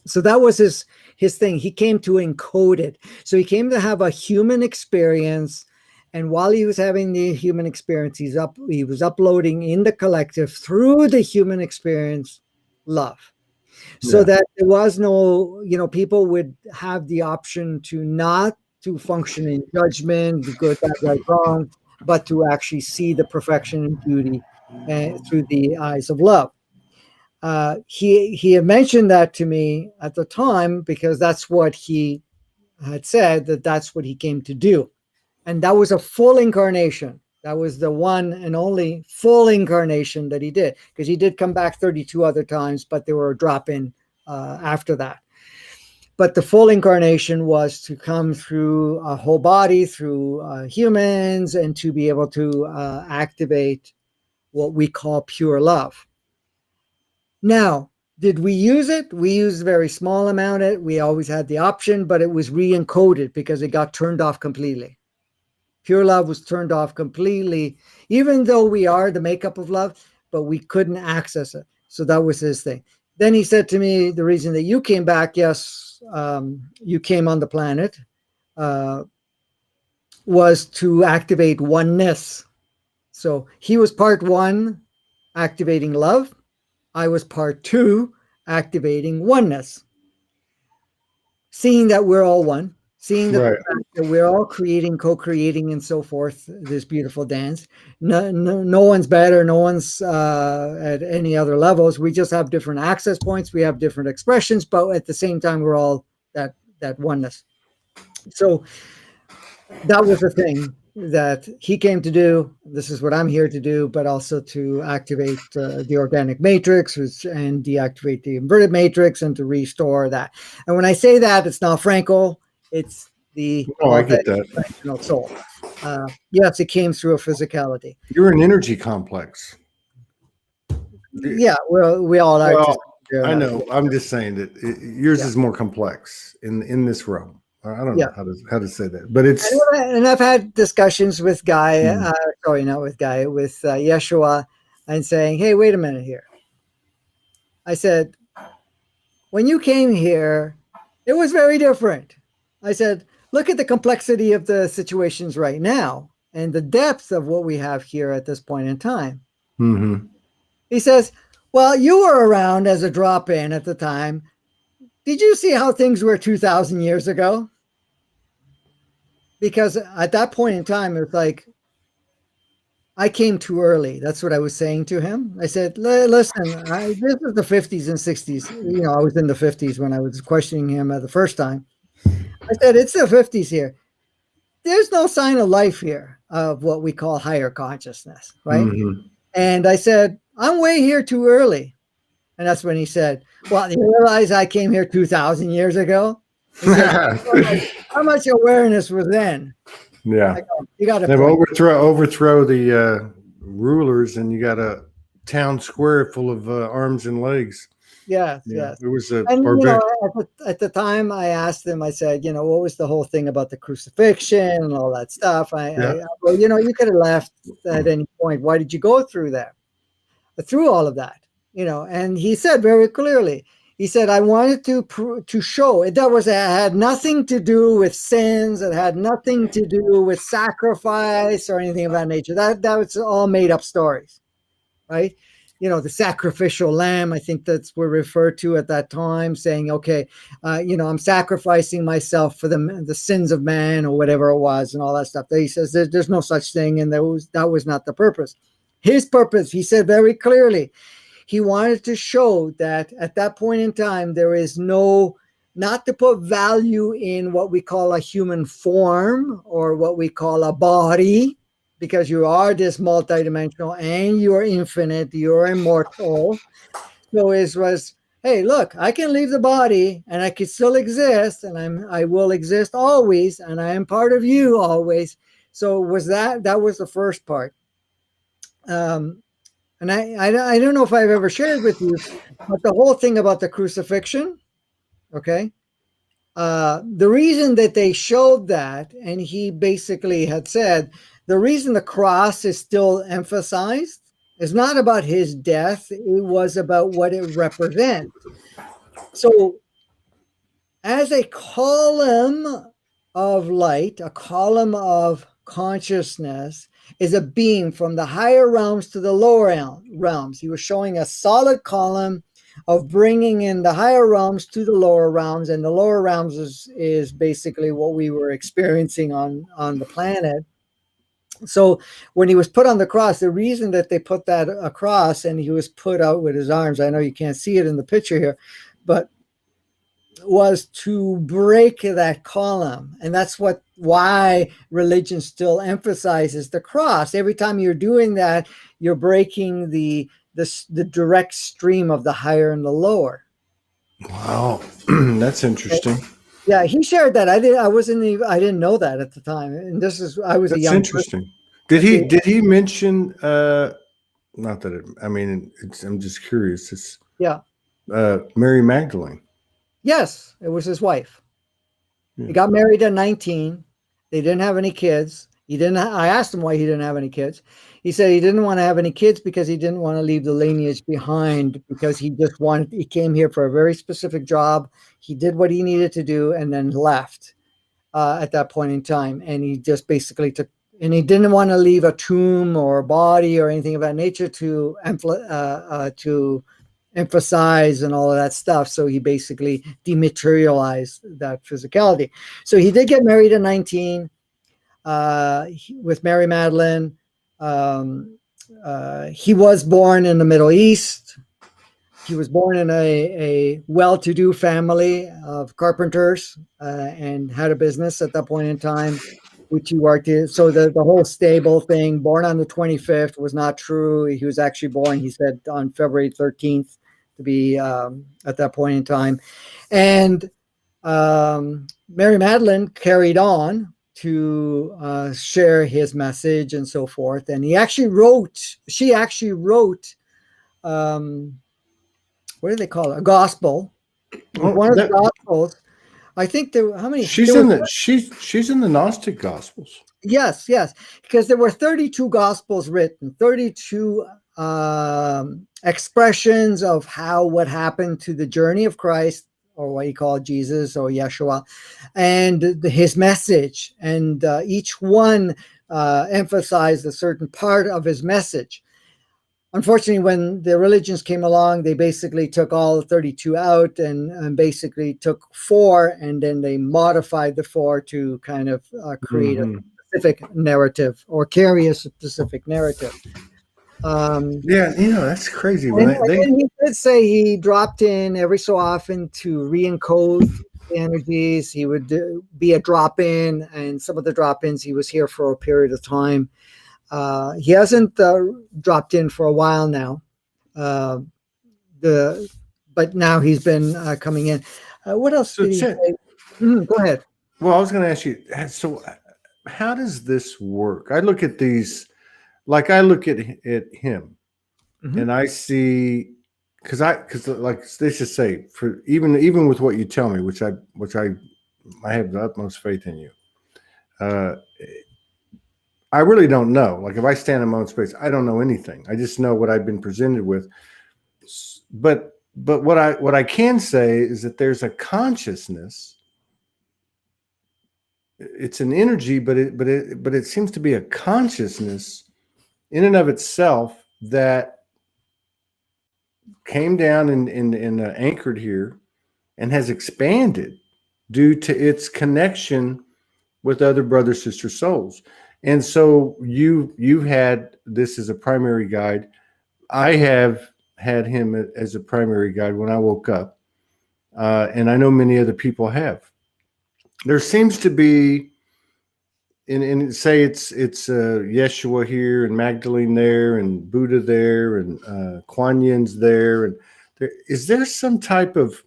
So that was his thing. He came to encode it. So he came to have a human experience. And while he was having the human experience, he was uploading in the collective through the human experience love. So that there was no, people would have the option to not to function in judgment, good, bad, right, wrong, but to actually see the perfection and beauty through the eyes of love. He had mentioned that to me at the time because that's what he had said, that's what he came to do. And that was a full incarnation. That was the one and only full incarnation that he did, because he did come back 32 other times, but there were a drop in after that. But the full incarnation was to come through a whole body, through humans, and to be able to activate what we call pure love. Now, did we use it? We used a very small amount of it. We always had the option, but it was re-encoded because it got turned off completely. Pure love was turned off completely, even though we are the makeup of love, but we couldn't access it. So that was his thing. Then he said to me, the reason that you came back, yes, you came on the planet, was to activate oneness. So he was part one, activating love. I was part two, activating oneness. Seeing that we're all one, seeing the Right. fact that we're all creating, co-creating, and so forth. This beautiful dance. No one's better. No one's at any other levels. We just have different access points. We have different expressions, but at the same time, we're all that oneness. So that was the thing that he came to do. This is what I'm here to do, but also to activate the organic matrix and deactivate the inverted matrix and to restore that. And when I say that, it's not Franco, it's the Oh, I get that. multidimensional soul. Yes, it came through a physicality. You're an energy complex. Yeah, we all are. Well, I know. I'm just saying that yours is more complex in this realm. I don't know how to say that, but it's. And I've had discussions with Guy. With Guy, with Yeshua, and saying, "Hey, wait a minute here." I said, "When you came here, it was very different." I said, "Look at the complexity of the situations right now and the depth of what we have here at this point in time." Mm-hmm. He says, "Well, you were around as a drop-in at the time. Did you see how things were 2,000 years ago?" Because at that point in time, it was like, I came too early. That's what I was saying to him. I said, listen, this is the 50s and 60s. You know, I was in the 50s when I was questioning him the first time. I said, it's the 50s here. There's no sign of life here of what we call higher consciousness, right? Mm-hmm. And I said, I'm way here too early. And that's when he said, well, you realize I came here 2,000 years ago? He said, how much awareness was then? Yeah. You got to overthrow the rulers, and you got a town square full of arms and legs. Yes. It was at the time I asked him, I said, what was the whole thing about the crucifixion and all that stuff? Well, you could have left at any point. Why did you go through that? Through all of that, and he said very clearly, he said, I wanted to show it. It had nothing to do with sins. It had nothing to do with sacrifice or anything of that nature. That was all made up stories, right? The sacrificial lamb, I think that's what referred to at that time, saying, okay, I'm sacrificing myself for the sins of man or whatever it was and all that stuff. He says there's no such thing, and that was not the purpose. His purpose, he said very clearly, he wanted to show that at that point in time, there is not to put value in what we call a human form or what we call a body, because you are this multidimensional and you are infinite, you're immortal. So it was, hey, look, I can leave the body and I can still exist, and I will exist always, and I am part of you always. So that was the first part. And I don't know if I've ever shared with you, but the whole thing about the crucifixion, okay? The reason that they showed that, and he basically had said, the reason the cross is still emphasized is not about his death. It was about what it represents. So as a column of light, a column of consciousness, is a beam from the higher realms to the lower realms. He was showing a solid column of bringing in the higher realms to the lower realms, and the lower realms is basically what we were experiencing on the planet. So when he was put on the cross, the reason that they put that across and he was put out with his arms, I know you can't see it in the picture here, but was to break that column. And that's why religion still emphasizes the cross. Every time you're doing that, you're breaking the direct stream of the higher and the lower. Wow. That's interesting. Yeah, he shared that. I didn't know that at the time. And I was a young interesting person. Did he mention not that I'm just curious. Mary Magdalene. Yes, it was his wife. Yeah. He got married at 19. They didn't have any kids. I asked him why he didn't have any kids. He said he didn't want to have any kids because he didn't want to leave the lineage behind, because he came here for a very specific job. He did what he needed to do and then left at that point in time. And he just basically and he didn't want to leave a tomb or a body or anything of that nature to emphasize and all of that stuff. So he basically dematerialized that physicality. So he did get married at 19 with Mary Magdalene. He was born in the Middle East. He was born in a well-to-do family of carpenters and had a business at that point in time, which he worked in. So the whole stable thing, born on the 25th, was not true. He was actually born, he said, on February 13th to be at that point in time. And Mary Magdalene carried on to share his message and so forth. And she actually wrote, what do they call it? A gospel. One of the gospels. I think how many? She's in the Gnostic Gospels. Yes, because there were 32 gospels written, 32 expressions of what happened to the journey of Christ, or what he called Jesus or Yeshua, and his message. And each one emphasized a certain part of his message. Unfortunately, when the religions came along, they basically took all 32 out and basically took 4, and then they modified the 4 to kind of create a specific narrative or carry a specific narrative. Yeah, that's crazy. And he did say he dropped in every so often to re-encode the energies. He would be a drop-in, and some of the drop-ins he was here for a period of time. He hasn't dropped in for a while now, but now he's been coming in. What else did he say? Go ahead. Well, I was going to ask you, so how does this work? I look at these, like I look at him, and I see, because like let's just say, for even with what you tell me, which I have the utmost faith in you. I really don't know. Like if I stand in my own space, I don't know anything. I just know what I've been presented with. But what I can say is that there's a consciousness. It's an energy, but it seems to be a consciousness in and of itself that came down and anchored here and has expanded due to its connection with other brother sister souls. And so you've had this as a primary guide. I have had him as a primary guide when I woke up, and I know many other people have. There seems to be, and say it's Yeshua here and Magdalene there and Buddha there and Kuan Yin's there, and is there some type of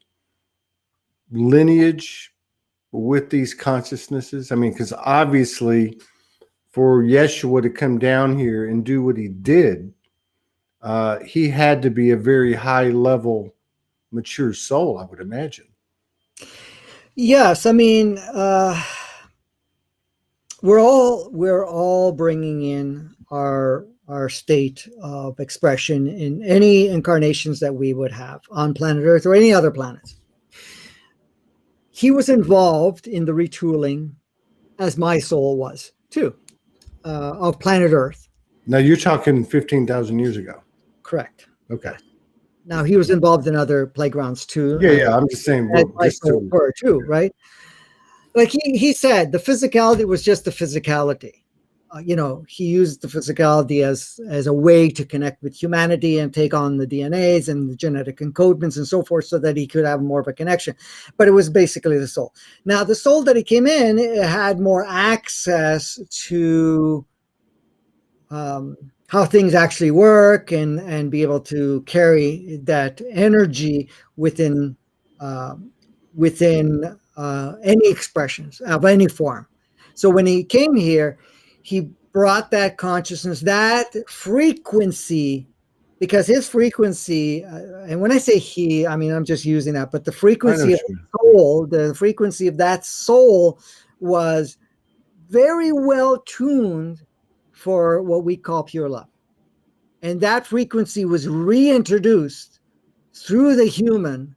lineage with these consciousnesses? I mean, because obviously, for Yeshua to come down here and do what he did, he had to be a very high level, mature soul, I would imagine. Yes, I mean, we're all bringing in our state of expression in any incarnations that we would have on planet Earth or any other planet. He was involved in the retooling, as my soul was too. Of planet Earth. Now you're talking 15,000 years ago. Correct. Okay. Now he was involved in other playgrounds too. Yeah. I'm just saying. Too, right? Like he said, the physicality was just the physicality. He used the physicality as a way to connect with humanity and take on the DNAs and the genetic encodements and so forth, so that he could have more of a connection. But it was basically the soul. Now, the soul that he came in had more access to how things actually work and be able to carry that energy within any expressions of any form. So when he came here, he brought that consciousness, that frequency, because his frequency, and when I say he, I mean, I'm just using that, but the frequency of that soul was very well tuned for what we call pure love. And that frequency was reintroduced through the human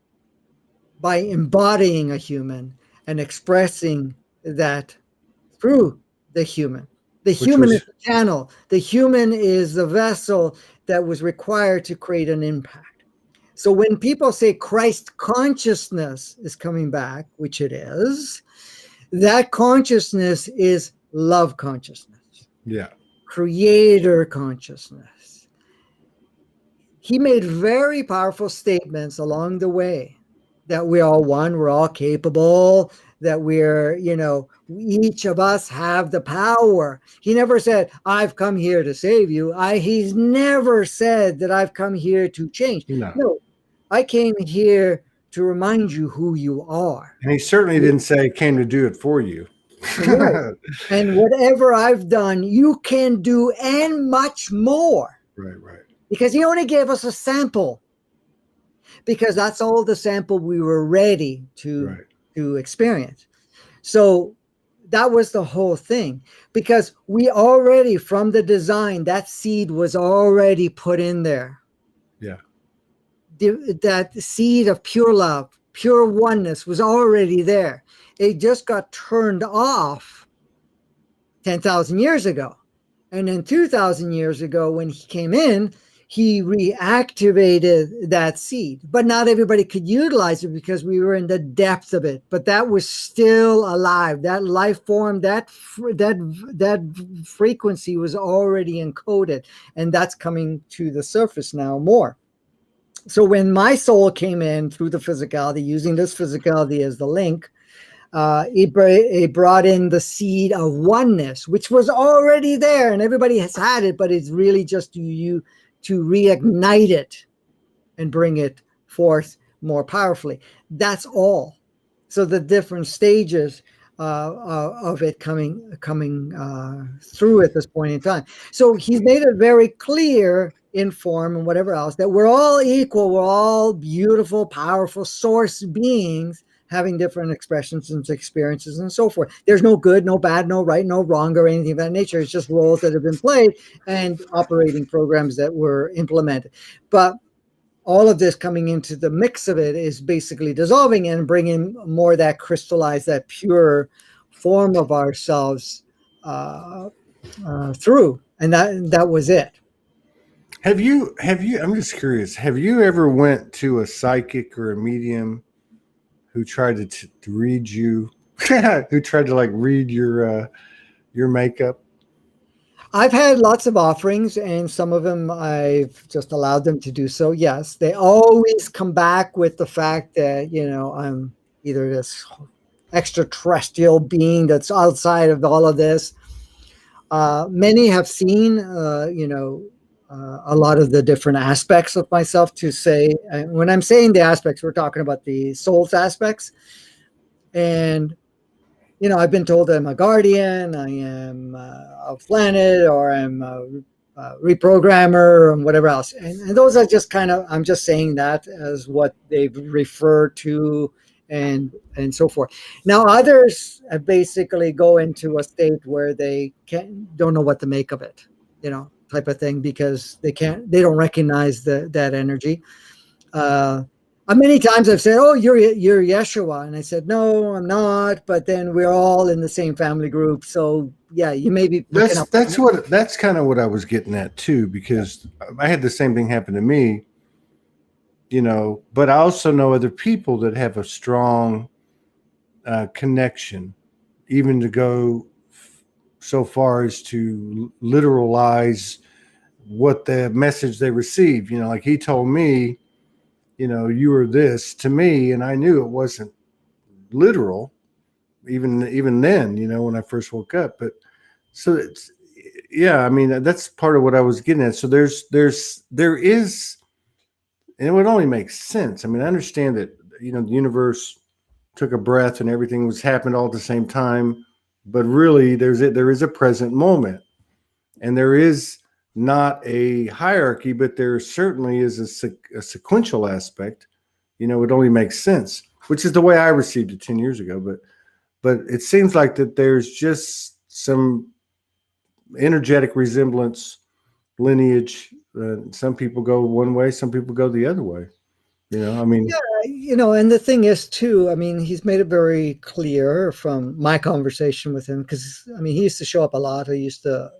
by embodying a human and expressing that through the human. The human is the channel. The human is the vessel that was required to create an impact. So when people say Christ consciousness is coming back, which it is, that consciousness is love consciousness. Yeah. Creator consciousness. He made very powerful statements along the way that we're all one, we're all capable, that we're, each of us have the power. He never said, I've come here to save you. He's never said that I've come here to change. No, I came here to remind you who you are. And he certainly didn't say he came to do it for you. Right. And whatever I've done, you can do and much more. Right. Because he only gave us a sample. Because that's all the sample we were ready to experience. So that was the whole thing. Because we already, from the design, that seed was already put in there. Yeah. That seed of pure love, pure oneness was already there. It just got turned off 10,000 years ago. And then 2,000 years ago, when he came in, he reactivated that seed. But not everybody could utilize it because we were in the depth of it. But that was still alive. That life form, that frequency was already encoded. And that's coming to the surface now more. So when my soul came in through the physicality, using this physicality as the link, it brought in the seed of oneness, which was already there and everybody has had it, but it's really just you to reignite it and bring it forth more powerfully. That's all. So the different stages of it coming through at this point in time. So he's made it very clear in form and whatever else that we're all equal. We're all beautiful, powerful source beings having different expressions and experiences and so forth. There's no good, no bad, no right, no wrong, or anything of that nature. It's just roles that have been played and operating programs that were implemented. But all of this coming into the mix of it is basically dissolving and bringing more that crystallized, that pure form of ourselves through. And that was it. Have you, I'm just curious, have you ever went to a psychic or a medium who tried to read you, who tried to like read your makeup? I've had lots of offerings, and some of them I've just allowed them to do so. Yes, they always come back with the fact that, I'm either this extraterrestrial being that's outside of all of this. Many have seen, a lot of the different aspects of myself to say, when I'm saying the aspects, we're talking about the soul's aspects. And I've been told I'm a guardian, I am a planet, or I'm a reprogrammer, and whatever else. And those are just I'm just saying that as what they've referred to and so forth. Now, others basically go into a state where they don't know what to make of it, type of thing, because they don't recognize that energy. Many times I've said, "Oh, you're Yeshua," and I said, "No, I'm not." But then we're all in the same family group, so yeah, you may be. That's kind of what I was getting at too, because I had the same thing happen to me. But I also know other people that have a strong connection, even to go so far as to literalize what the message they received. Like he told me, you were this to me, and I knew it wasn't literal, even then, when I first woke up. But so it's, yeah, I mean, that's part of what I was getting at. So there is, and it would only make sense. I mean, I understand that, the universe took a breath and everything was happened all at the same time, but really there is a present moment, and there is not a hierarchy, but there certainly is a sequential aspect. It only makes sense, which is the way I received it 10 years ago. But it seems like that there's just some energetic resemblance, lineage. Some people go one way, some people go the other way. I mean, yeah, and the thing is too, I mean, he's made it very clear from my conversation with him, because I mean, he used to show up a lot. I used to,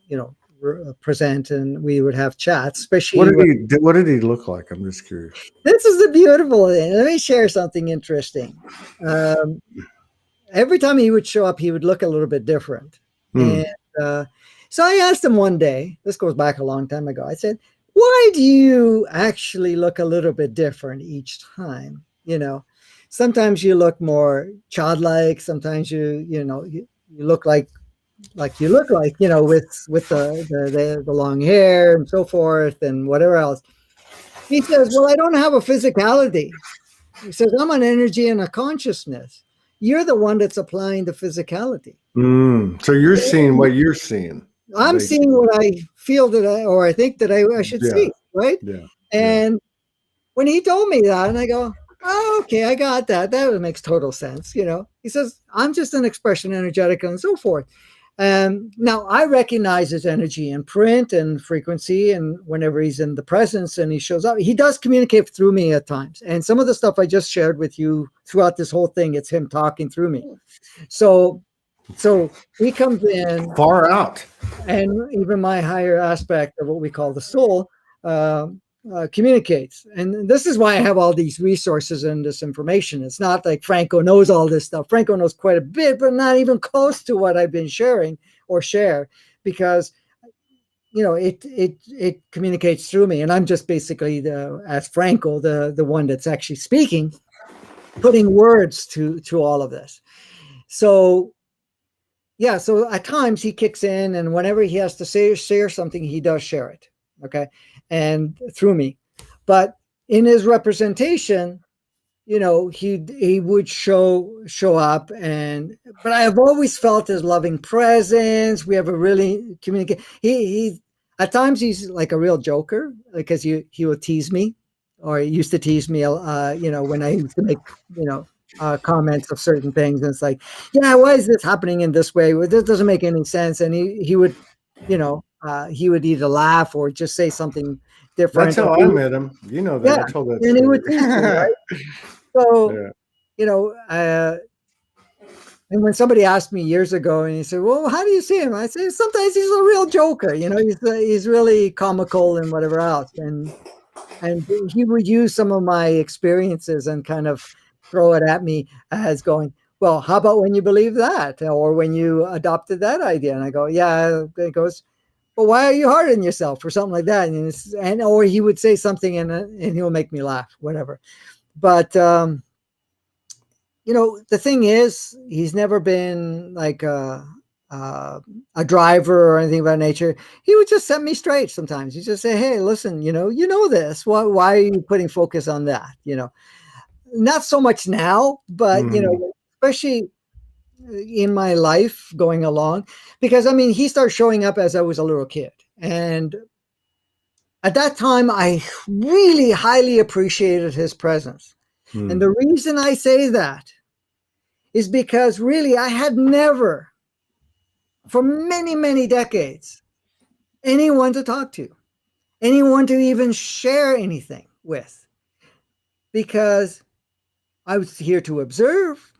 present, and we would have chats, What especially what did he look like? I'm just curious. this is the beautiful thing. Let me share something interesting. Um, every time he would show up, he would look a little bit different. Hmm. And so I asked him one day, this goes back a long time ago, I said, why do you actually look a little bit different each time? You know, sometimes you look more childlike, sometimes you look like you look like, with the long hair and so forth and whatever else. He says, well, I don't have a physicality. He says, I'm an energy and a consciousness. You're the one that's applying the physicality. So you're seeing what you're seeing. I'm seeing what I feel or I think that I should see, right? Yeah. And when he told me that, and I go, oh, okay, I got that. That makes total sense. He says, I'm just an expression, energetic, and so forth. Now I recognize his energy in print and frequency, and whenever he's in the presence and he shows up, he does communicate through me at times. And some of the stuff I just shared with you throughout this whole thing, it's him talking through me. So he comes in far out, and even my higher aspect of what we call the soul communicates. And this is why I have all these resources and this information. It's not like Franco knows all this stuff. Franco knows quite a bit, but not even close to what I've been sharing or share, because it communicates through me, and I'm just basically as Franco, the one that's actually speaking, putting words to all of this. So at times he kicks in, and whenever he has to share something, he does share it. Okay. And through me. But in his representation, he would show up, but I have always felt his loving presence. We have a really communicate. He at times he's like a real joker, because he will tease me, or he used to tease me, when I used to make, comments of certain things. And it's like, yeah, why is this happening in this way? Well, this doesn't make any sense. And he would, he would either laugh or just say something different. That's how I met him. You know that. Yeah, I told that and story. he would tease me, right? So, and when somebody asked me years ago, and he said, well, how do you see him? I said, sometimes he's a real joker. He's really comical and whatever else. And he would use some of my experiences and kind of throw it at me as going, well, how about when you believe that? Or when you adopted that idea? And I go, yeah. It goes, well, why are you hard on yourself, or something like that? Or he would say something and he'll make me laugh, whatever. But, the thing is, he's never been like a driver or anything of that nature. He would just set me straight sometimes. He'd just say, hey, listen, you know this. Why are you putting focus on that? Not so much now, but, especially in my life going along, because he started showing up as I was a little kid. And at that time, I really highly appreciated his presence. And the reason I say that is because really I had never, for many, many decades, anyone to talk to, anyone to even share anything with, because I was here to observe.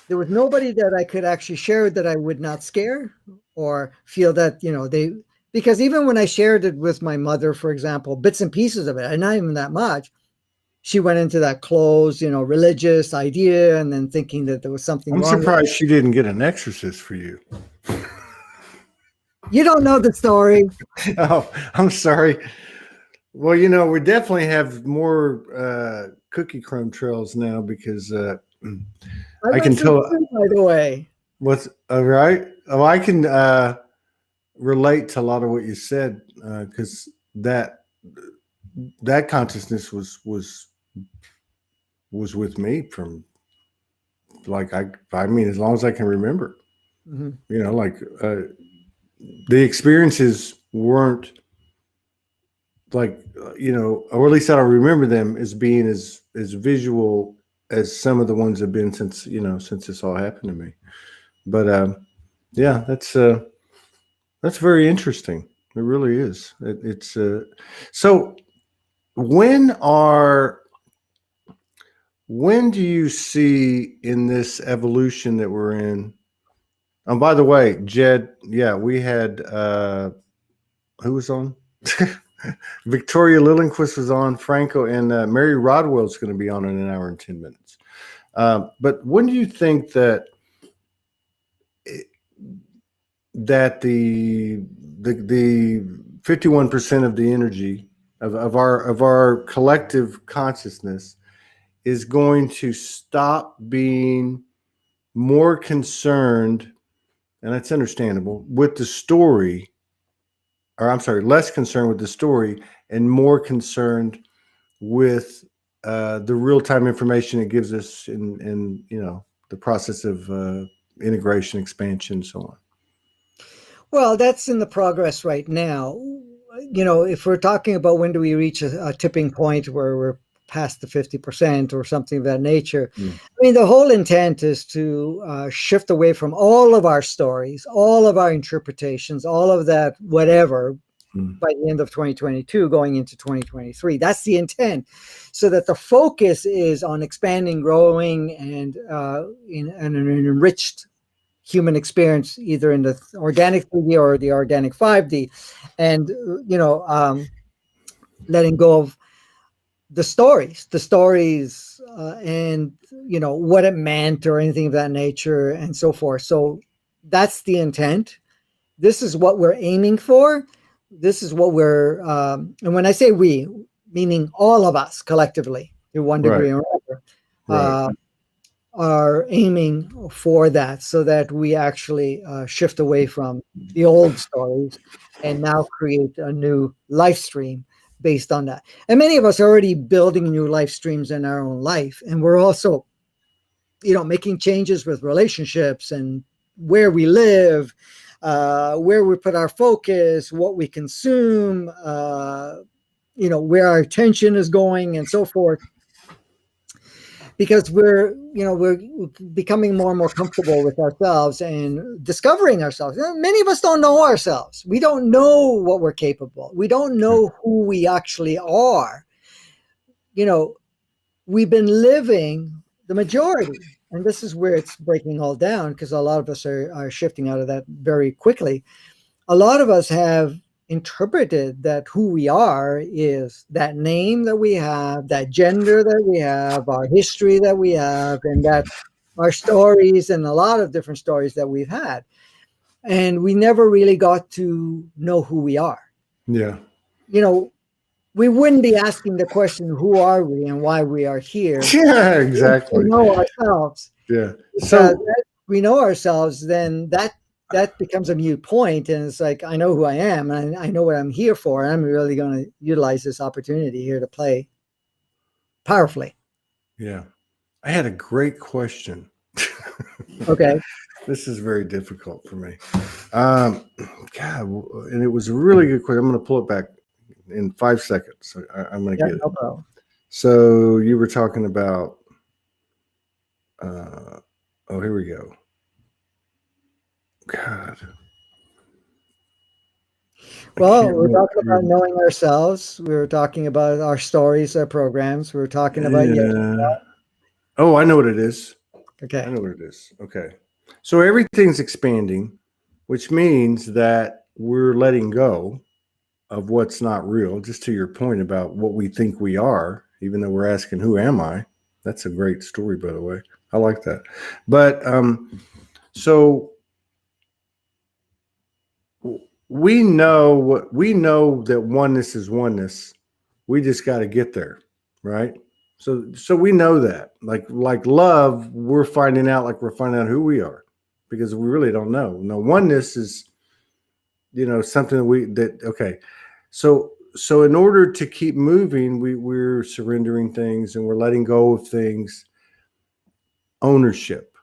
There was nobody that I could actually share that I would not scare or feel that, because even when I shared it with my mother, for example, bits and pieces of it, and not even that much, she went into that closed, religious idea, and then thinking that there was something wrong. I'm surprised she didn't get an exorcist for you. You don't know the story. Oh, I'm sorry. Well, we definitely have more cookie crumb trails now, because I can tell. By the way, What's all right? Oh, I can relate to a lot of what you said, because that consciousness was with me from, like, I mean, as long as I can remember. Mm-hmm. The experiences weren't like, or at least I don't remember them as being as visual as some of the ones have been since this all happened to me. But yeah, that's very interesting. It really is. It's so when do you see in this evolution that we're in? And by the way, Jed, yeah, we had who was on? Victoria Lillenquist was on, Franco, and Mary Rodwell's going to be on in an hour and 10 minutes. But when do you think that the 51% of the energy of our collective consciousness is going to stop being more concerned, and that's understandable, with the story, or I'm sorry, less concerned with the story and more concerned with the real-time information it gives us in the process of integration, expansion, and so on? Well, that's in the progress right now. If we're talking about when do we reach a tipping point where we're past the 50% or something of that nature, I mean, the whole intent is to shift away from all of our stories, all of our interpretations, all of that, whatever, by the end of 2022, going into 2023. That's the intent, so that the focus is on expanding, growing, and in an enriched human experience, either in the organic 3D or the organic 5D, and letting go of the stories, and what it meant or anything of that nature, and so forth. So that's the intent. This is what we're aiming for. This is what we're, and when I say we, meaning all of us collectively, to one degree or another, are aiming for that, so that we actually shift away from the old stories and now create a new life stream based on that. And many of us are already building new life streams in our own life, and we're also, making changes with relationships and where we live, where we put our focus, what we consume, where our attention is going, and so forth. Because we're becoming more and more comfortable with ourselves and discovering ourselves. Many of us don't know ourselves. We don't know what we're capable. We don't know who we actually are. We've been living, the majority, and this is where it's breaking all down, because a lot of us are shifting out of that very quickly. A lot of us have interpreted that who we are is that name that we have, that gender that we have, our history that we have, and that our stories, and a lot of different stories that we've had. And we never really got to know who we are. Yeah. We wouldn't be asking the question, who are we and why we are here? Yeah, exactly. We know ourselves. Yeah. So we know ourselves, then that becomes a moot point, and it's like, I know who I am, and I know what I'm here for, and I'm really going to utilize this opportunity here to play powerfully. Yeah. I had a great question. Okay. This is very difficult for me. God, and it was a really good question. I'm going to pull it back in 5 seconds. So I'm going to get it. No problem. So you were talking about, here we go. God. Well, we're talking about knowing ourselves. We were talking about our stories, our programs. We were talking about Oh, I know what it is. Okay. I know what it is. Okay. So everything's expanding, which means that we're letting go of what's not real. Just to your point about what we think we are, even though we're asking, who am I? That's a great story, by the way. I like that. But so we know that oneness is oneness. We just got to get there, right? So we know that, like love, we're finding out who we are, because we really don't know. Now, oneness is, something okay. So in order to keep moving, we're surrendering things and we're letting go of things. Ownership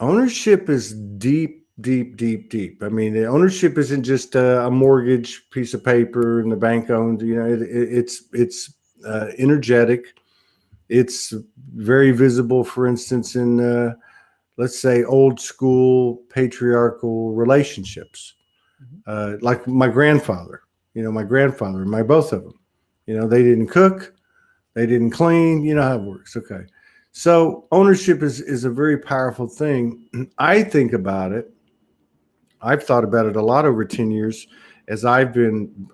is deep. I mean, the ownership isn't just a mortgage piece of paper and the bank owned. It's energetic. It's very visible, for instance, in let's say old school patriarchal relationships, like my grandfather. Both of them. They didn't cook, they didn't clean. You know how it works. Okay, so ownership is a very powerful thing. I think about it. I've thought about it a lot over 10 years as I've been,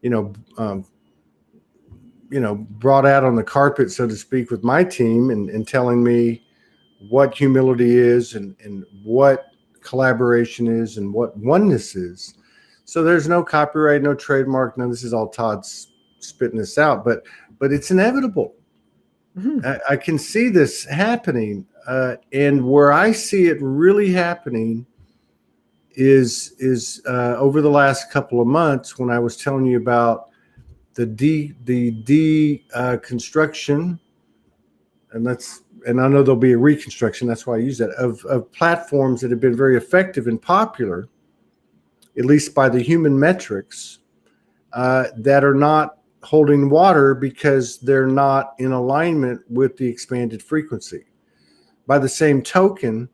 you know, um, brought out on the carpet, so to speak, with my team and telling me what humility is and what collaboration is and what oneness is. So there's no copyright, no trademark. No, this is all Todd's spitting this out, but it's inevitable. I can see this happening, and where I see it really happening is over the last couple of months when I was telling you about the construction, and I know there'll be a reconstruction. That's why I use that of platforms that have been very effective and popular, at least by the human metrics, that are not holding water because they're not in alignment with the expanded frequency. By the same token,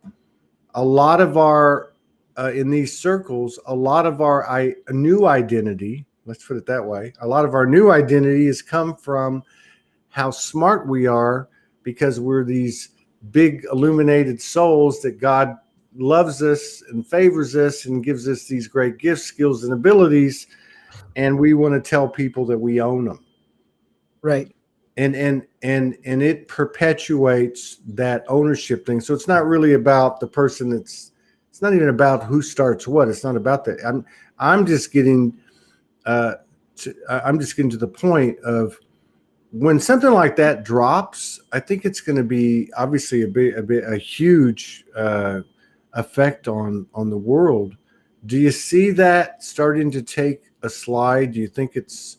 a lot of our in these circles, a lot of our new identity, let's put it that way, a lot of our new identity has come from how smart we are, because we're these big illuminated souls that God loves us and favors us and gives us these great gifts, skills, and abilities, and we want to tell people that we own them. Right. And it perpetuates that ownership thing. So it's not really about the person it's not even about who starts what. It's not about that. I'm just getting to the point of when something like that drops, I think it's going to be obviously a huge effect on the world. Do you see that starting to take a slide? Do you think it's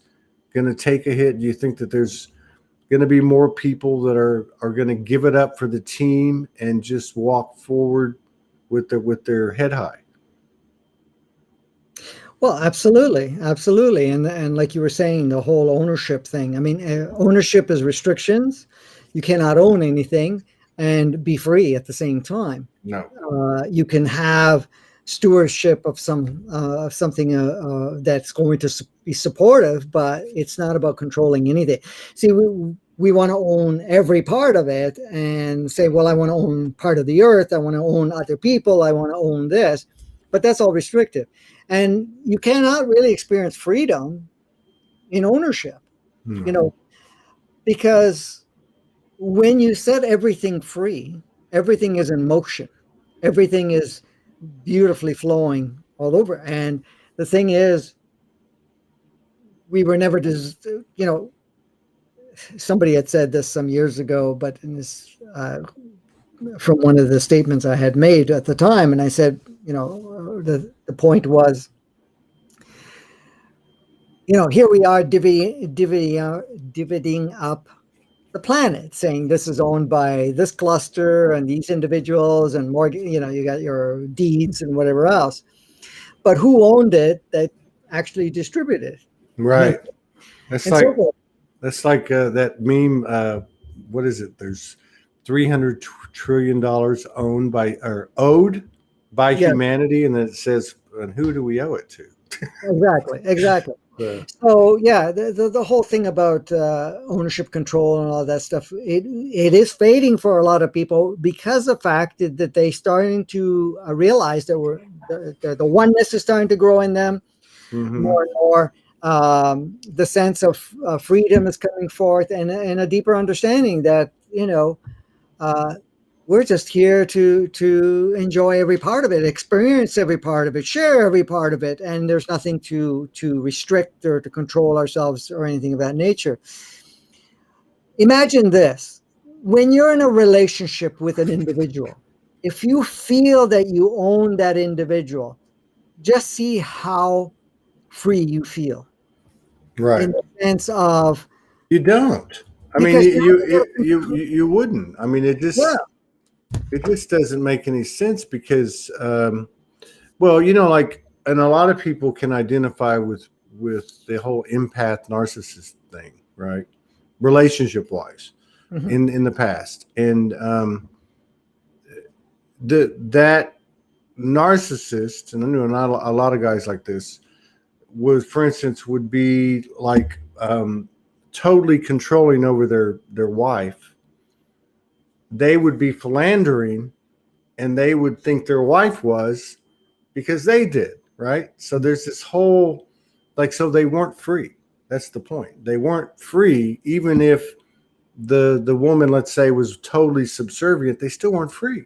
going to take a hit? Do you think that there's going to be more people that are going to give it up for the team and just walk forward with their head high? Well, absolutely. And like you were saying, the whole ownership thing. I mean, ownership is restrictions. You cannot own anything and be free at the same time. No. You can have stewardship of something that's going to be supportive, but it's not about controlling anything. See, we want to own every part of it and say, well, I want to own part of the earth. I want to own other people. I want to own this, but that's all restrictive. And you cannot really experience freedom in ownership, because when you set everything free, everything is in motion. Everything is beautifully flowing all over. And the thing is, we were never, somebody had said this some years ago, but in this, from one of the statements I had made at the time, and I said, the point was, here we are dividing up the planet, saying this is owned by this cluster and these individuals and more, you got your deeds and whatever else. But who owned it that actually distributed? Right. That's like that meme. What is it? There's $300 trillion owned by or owed by humanity, and then it says, and who do we owe it to? Exactly. So yeah, the whole thing about ownership control and all that stuff, it is fading for a lot of people because of the fact that they starting to realize that the oneness is starting to grow in them more and more. The sense of freedom is coming forth, and a deeper understanding that we're just here to enjoy every part of it, experience every part of it, share every part of it, and there's nothing to restrict or to control ourselves or anything of that nature. Imagine this: when you're in a relationship with an individual, if you feel that you own that individual, just see how free you feel. Right. In the sense of you don't. I mean, you wouldn't. I mean, it just doesn't make any sense because, like, and a lot of people can identify with the whole empath narcissist thing, right? Relationship wise, in the past, and that narcissist, and I know not a lot of guys like this, for instance, would be like totally controlling over their wife. They would be philandering, and they would think their wife was because they did, right? So there's this whole, like, so they weren't free. That's the point. They weren't free, even if the woman, let's say, was totally subservient. They still weren't free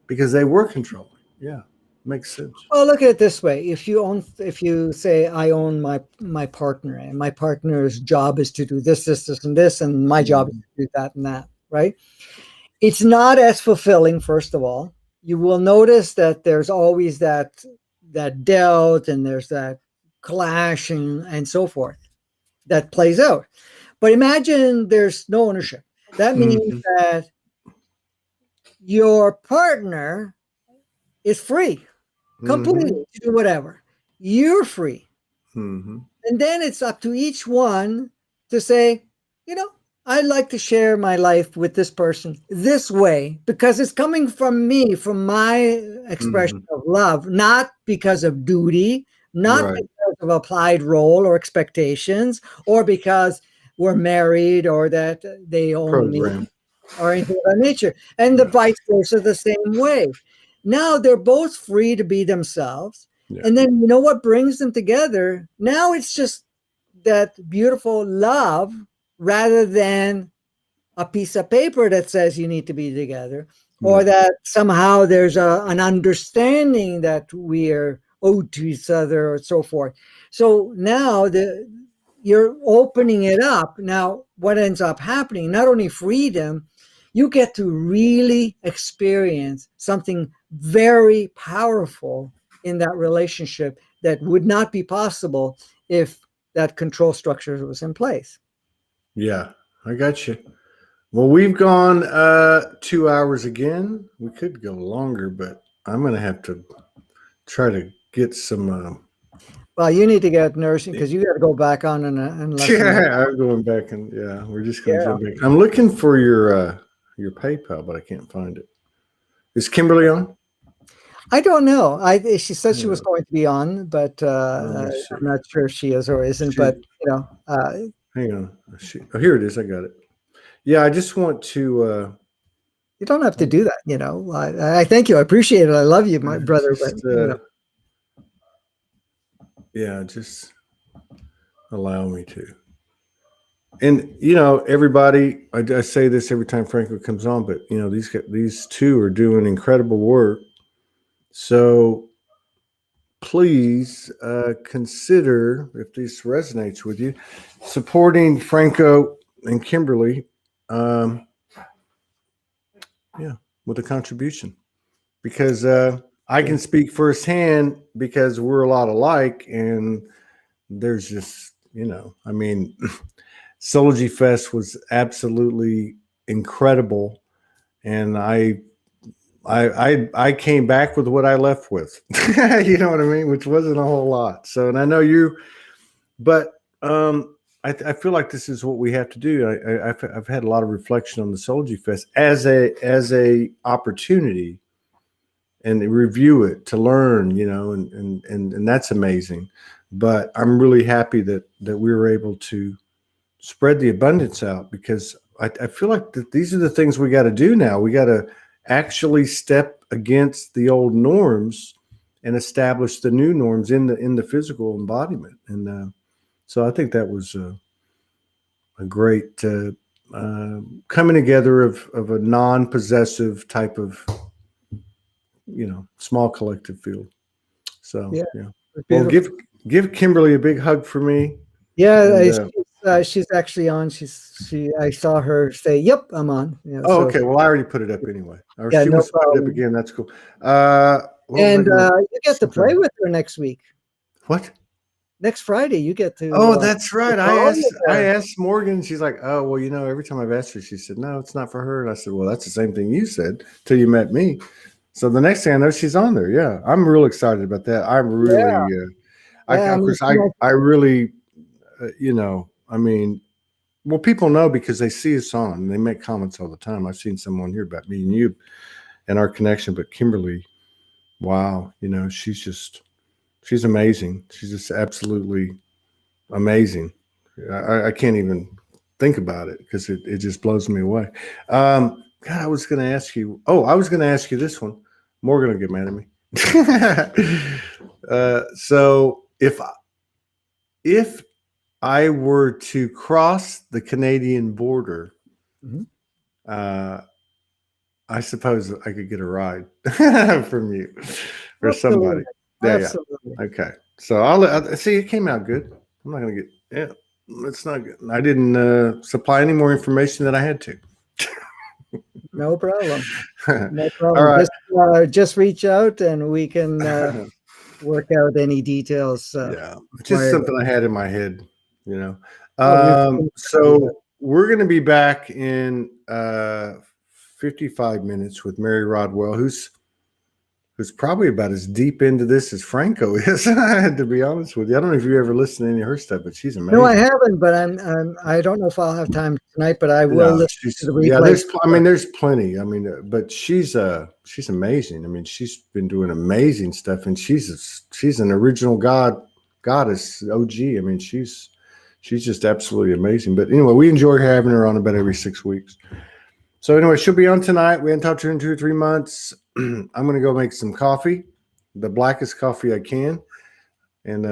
because they were controlling. Yeah, makes sense. Well, look at it this way: if you say I own my partner, and my partner's job is to do this, this, this, and this, and my job is to do that and that, right? It's not as fulfilling. First of all, you will notice that there's always that doubt, and there's that clash, and so forth that plays out. But imagine there's no ownership. That means that your partner is free completely to do whatever. You're free. And then it's up to each one to say, I'd like to share my life with this person this way because it's coming from me, from my expression of love, not because of duty, not because of applied role or expectations, or because we're married or that they own me or anything of that nature. And the vice versa the same way. Now they're both free to be themselves. And then you know what brings them together? Now it's just that beautiful love rather than a piece of paper that says you need to be together, or that somehow there's an understanding that we are owed to each other or so forth. So now you're opening it up. Now what ends up happening, not only freedom, you get to really experience something very powerful in that relationship that would not be possible if that control structure was in place. Yeah, I got you. Well, we've gone 2 hours again. We could go longer, but I'm going to have to try to get some. Well, you need to get nursing because you got to go back on and yeah, I'm going back and we're just going to jump back. I'm looking for your PayPal, but I can't find it. Is Kimberly on? I don't know. She said she was going to be on, but I'm not sure if she is or isn't. But hang on. Here it is. I got it. Yeah, I just want to. You don't have to do that. I thank you. I appreciate it. I love you, my brother. But yeah, just allow me to. And everybody, I say this every time Franco comes on, but these two are doing incredible work. So please consider, if this resonates with you, supporting Franco and Kimberly, with a contribution, because I can speak firsthand because we're a lot alike, and there's just Soulspeaks Fest was absolutely incredible, and I came back with what I left with. You know what I mean? Which wasn't a whole lot. So, and I know you, but I feel like this is what we have to do. I've had a lot of reflection on the Soulspeaks Fest as a opportunity, and review it to learn, and that's amazing. But I'm really happy that we were able to spread the abundance out, because I feel like that these are the things we got to do now. We got to actually step against the old norms and establish the new norms in the physical embodiment. And so I think that was a great coming together of a non-possessive type of small collective field. So yeah. Well, give Kimberly a big hug for me. Yeah, and, she's actually on. I saw her say, "Yep, I'm on." Okay. Well, I already put it up anyway. Or she no wants to put it up again. That's cool. And you get to play with her next week. What? Next Friday, you get to. Oh, that's right. I asked Morgan. She's like, "Oh, well, every time I've asked her, she said, no, it's not for her." And I said, "Well, that's the same thing you said till you met me." So the next thing I know, she's on there. Yeah, I'm real excited about that. I'm really, I really, well, people know because they see us on and they make comments all the time. I've seen someone here about me and you and our connection, but Kimberly, wow, she's amazing. She's just absolutely amazing. I can't even think about it because it just blows me away. God, I was going to ask you. Oh, I was going to ask you this one. Morgan will get mad at me. So if I were to cross the Canadian border, Mhm. I suppose I could get a ride from you or Absolutely. somebody. Yeah, yeah. Absolutely. Okay. So I'll see. It came out good. I'm not gonna get. Yeah, it's not good. I didn't supply any more information than I had to. No problem. No All problem. right. Just reach out and we can work out any details Yeah, just required. something I had in my head, you know. Oh, we've So we're going to be back in 55 minutes with Mary Rodwell, who's probably about as deep into this as Franco is. I had to be honest with you. I don't know if you ever listened to any of her stuff, but she's No, I amazing. haven't, but I don't know if I'll have time tonight, but I will No, listen to she's the yeah. replay. There's plenty. I mean, but she's amazing. I mean, she's been doing amazing stuff, and she's an original goddess OG. I mean, she's just absolutely amazing. But anyway, we enjoy having her on about every 6 weeks. So anyway, she'll be on tonight. We haven't talked to her in 2 or 3 months. I'm going to go make some coffee, the blackest coffee I can, and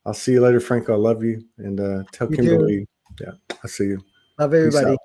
I'll see you later, Franco. I love you, and tell You too. Kimberly, yeah, I'll see you. Love Peace everybody. out.